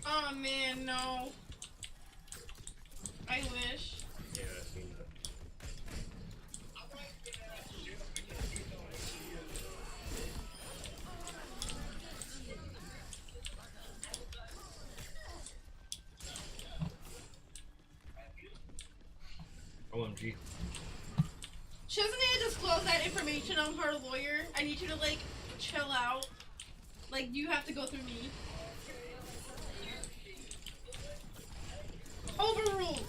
Oh man, no. I wish. Yeah, I've seen that. OMG. She doesn't need to disclose that information. I'm her lawyer. I need you to, like, chill out. Like, you have to go through me. Overruled.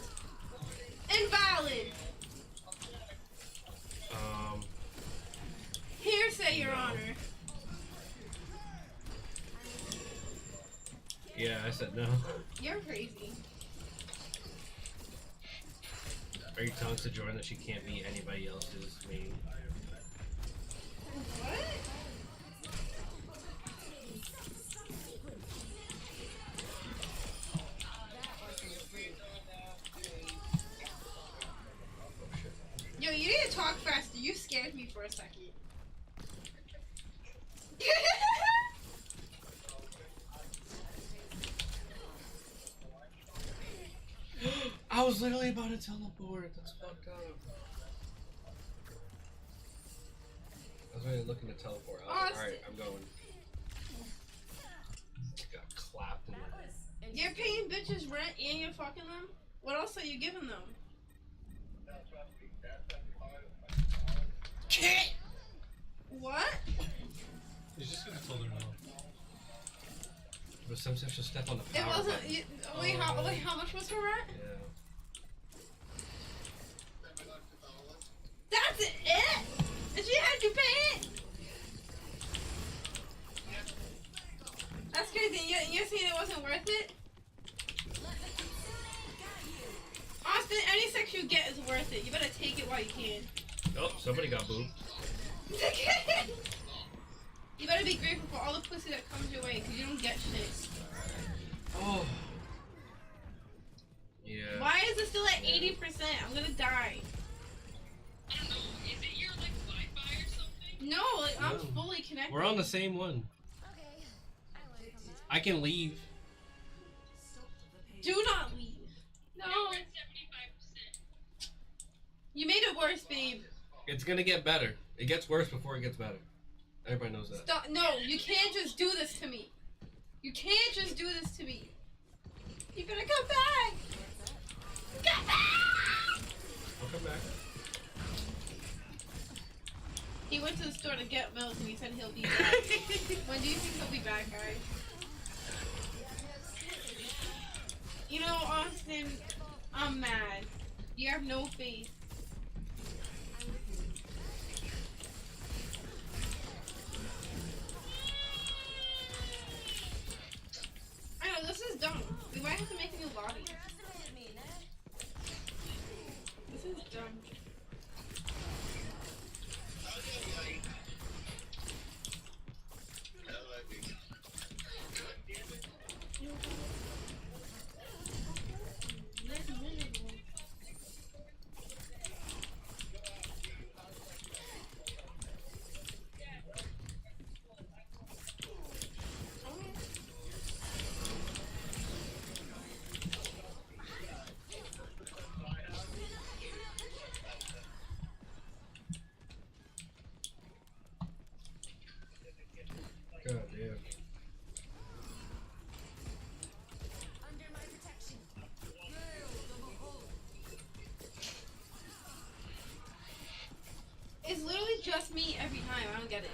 Invalid. Hearsay, Your Honor. Yeah, I said no. You're crazy. Are you telling Sojourn that she can't be anybody else's main? What? scared me for a second. I was literally about to teleport. That's fucked up. I was really looking to teleport. I was like, alright, I'm going. Got clapped in the... You're paying bitches rent and you're fucking them? What else are you giving them? What? You just could have told her no. But Simpson should step on the It power wasn't. button. Wait, how much was her rent? Yeah. That's it? And she had to pay it? That's crazy. You're saying it wasn't worth it? Austin, any sex you get is worth it. You better take it while you can. Oh, somebody got boobed. You better be grateful for all the pussy that comes your way, because you don't get shit. Oh. Yeah. Why is it still at 80%? I'm gonna die. I don't know. Is it your like Wi-Fi or something? No, like, I'm No. fully connected. We're on the same one. Okay. I can leave. Do not leave. No. We're at 75%. You made it worse, babe. It's gonna get better. It gets worse before it gets better. Everybody knows that. Stop. No, you can't just do this to me. You can't just do this to me. You better come back. Come back. I'll come back. He went to the store to get milk and he said he'll be back. When do you think he'll be back, guys? You know, Austin, I'm mad. You have no faith. I know, this is dumb. We might have to make a new lobby. This is dumb. God damn. It's literally just me every time. I don't get it.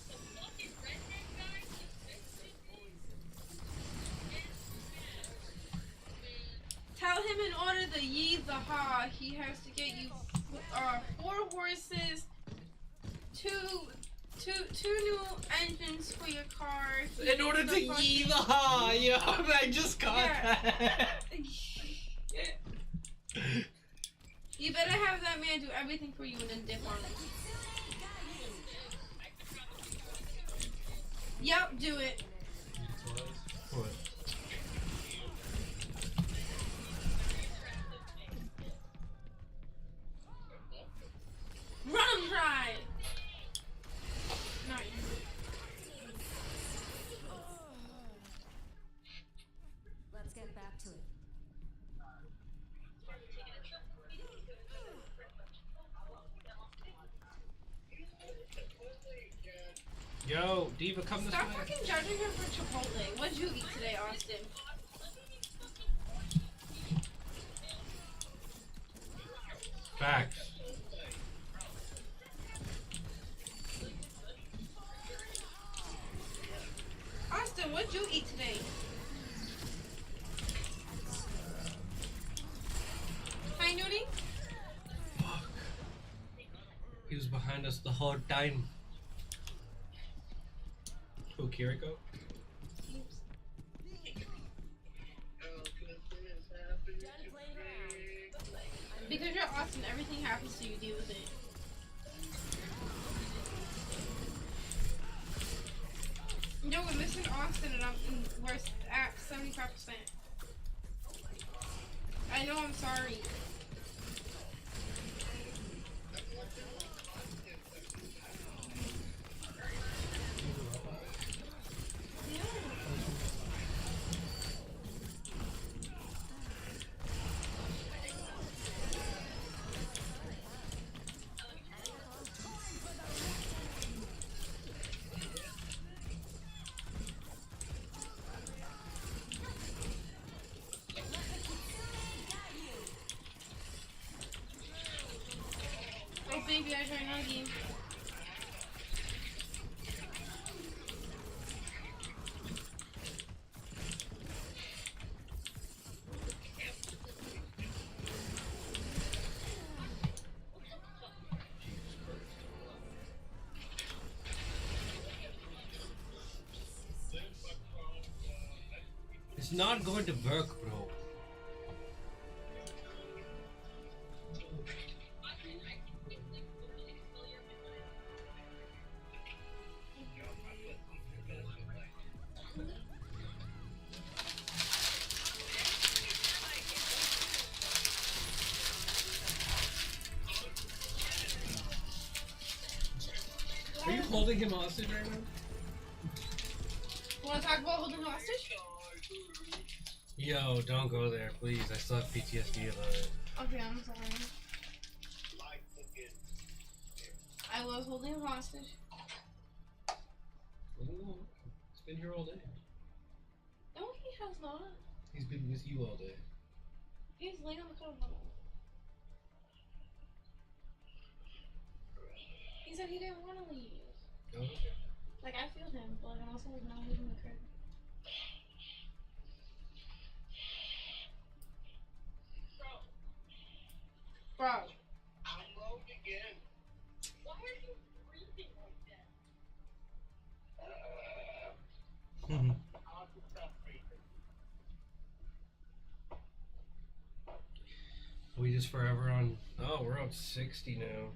The fucking redneck guy just Tell him in order the ye the ha, he has to get you 4 horses, two new engines for your car. In order to yee the ha, yo, I just caught that. You better have that man do everything for you and then dip on it. Yep, do it. What? Run him dry. Nice. Let's get back to it. Yo, Diva, come this Stop way. fucking judging her for Chipotle. What'd you eat today, Austin? Facts. Austin, what'd you eat today? Hi, Nudie. Fuck. He was behind us the whole time. Oh, Kiriko? Because you're Austin, everything happens to you. Deal with it. No, we're missing Austin, and we're at 75%. I know. I'm sorry. Maybe I try Nagi. It's not going to work, bro. Are you holding him hostage right now? Want to talk about holding hostage? Yo, don't go there, please. I still have PTSD about it. Okay, I'm sorry. I was holding him hostage. It's been here all day. No, he has not. He's been with you all day. He's laying on the couch. He said he didn't want to leave. Oh. Like, I feel him, but I'm also like not leaving the crib. Bro. I'm broke again. Why are you breathing like that? I'll just stop breathing. We just forever on. Oh, we're on 60 now.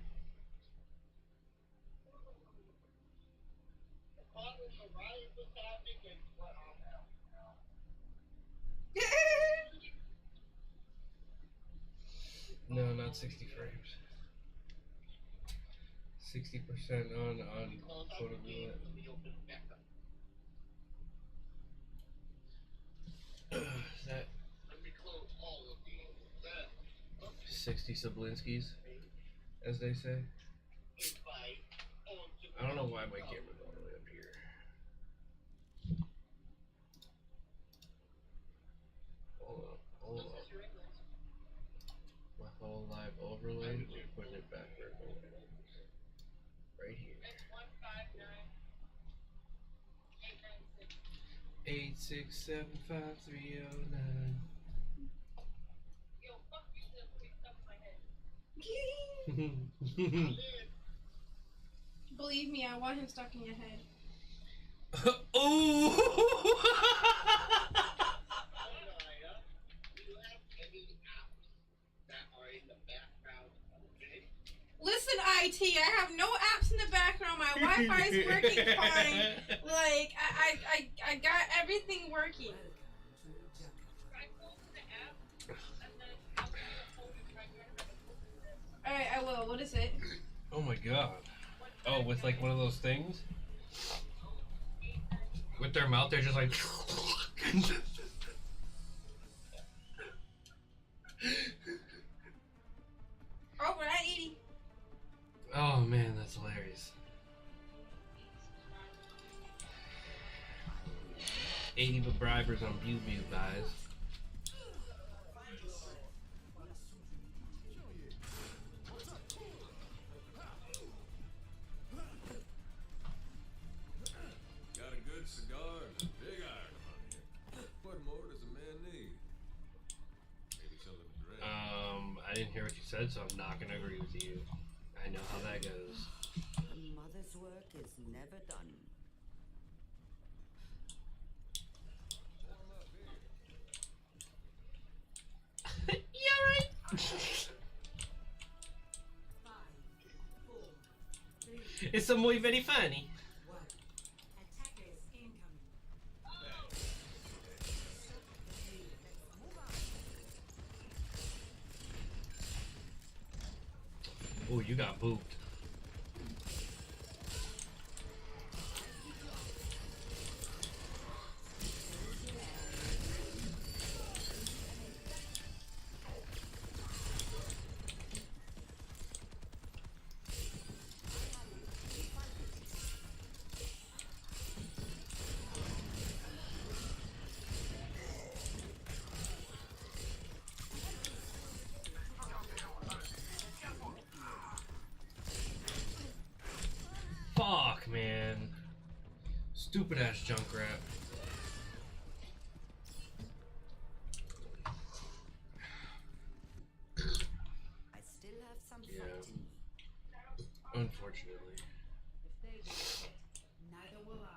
No, not 60 frames. 60% on photo roulette. Is that 60 Sablinskis, as they say? I don't know why my camera's all the way up here. Hold up. My whole live overlay, we're putting it back where it belongs. Right here. 8675309. Yo, fuck you, that's putting stuff in my head. Believe me, I want him stuck in your head. Oh! Listen, IT, I have no apps in the background. My Wi-Fi is working fine. Like, I got everything working. Alright, I will. What is it? Oh my god. Oh, with like one of those things? With their mouth, they're just like. Oh, we're at 80. Oh man, that's hilarious. 80 bribers on View, guys. Got a good cigar and a big iron on you. What more does a man need? Maybe something to drink. I didn't hear what you said, so I'm not gonna agree with you. I know how that goes. A mother's work is never done. Yeah, right. It's a muy very funny. Oh, you got booped. Stupid ass Junkrat. I still have some Yeah. fight in me. Unfortunately. If they don't get it, neither will I.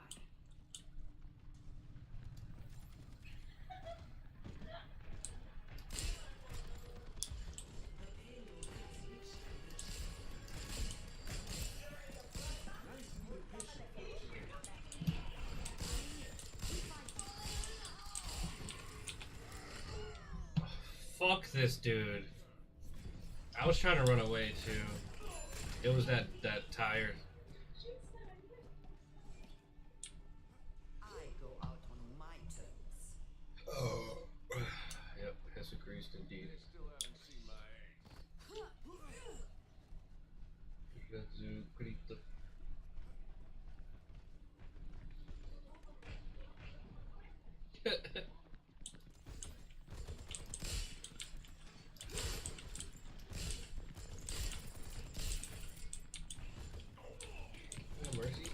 Fuck this dude. I was trying to run away too. It was that tire. I go out on my terms. Oh. Yep, has agreed indeed. Still haven't seen my ace. No mercy.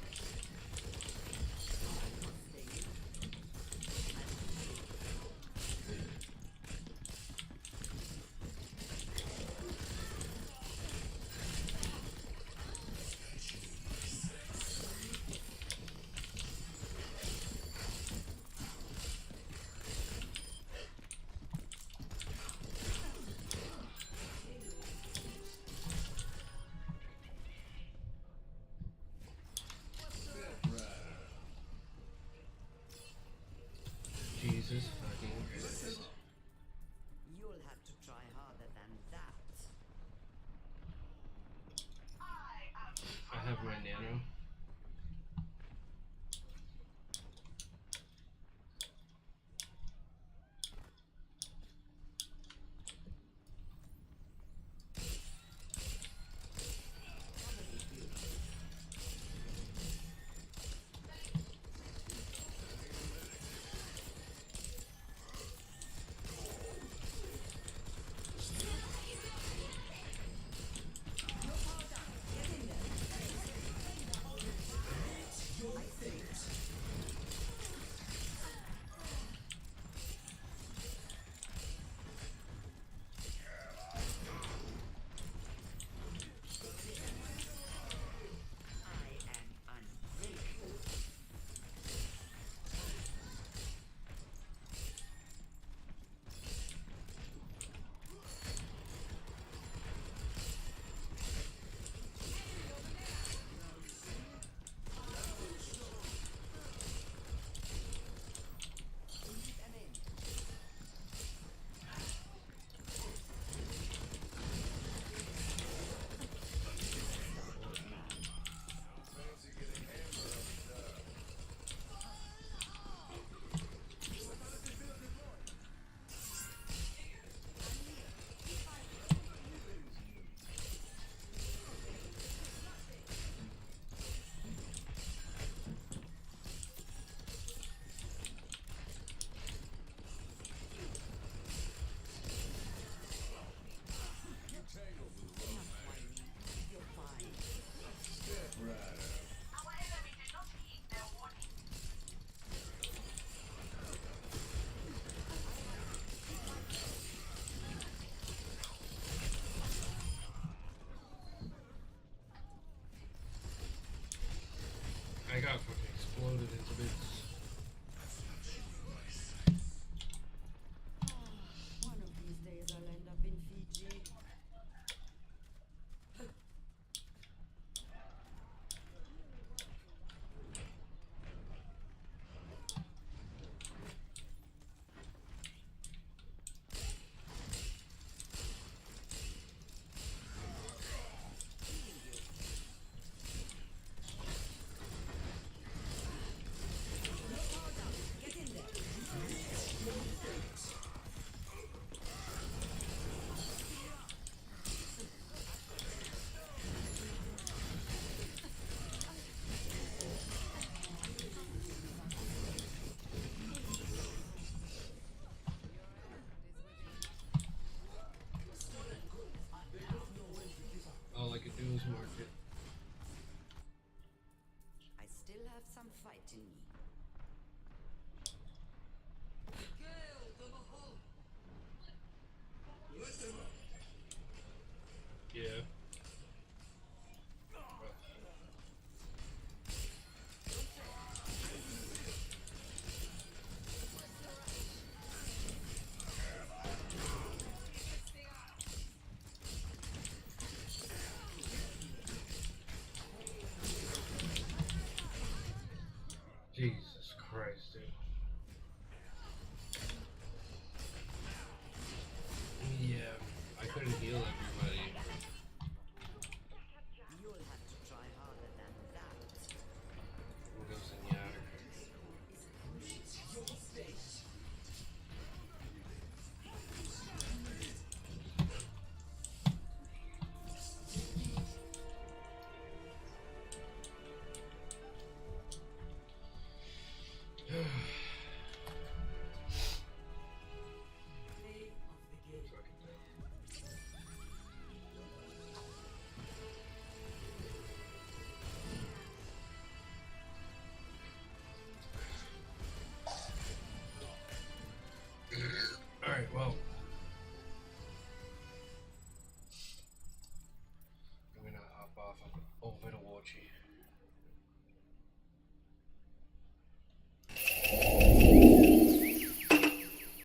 couldn't heal it.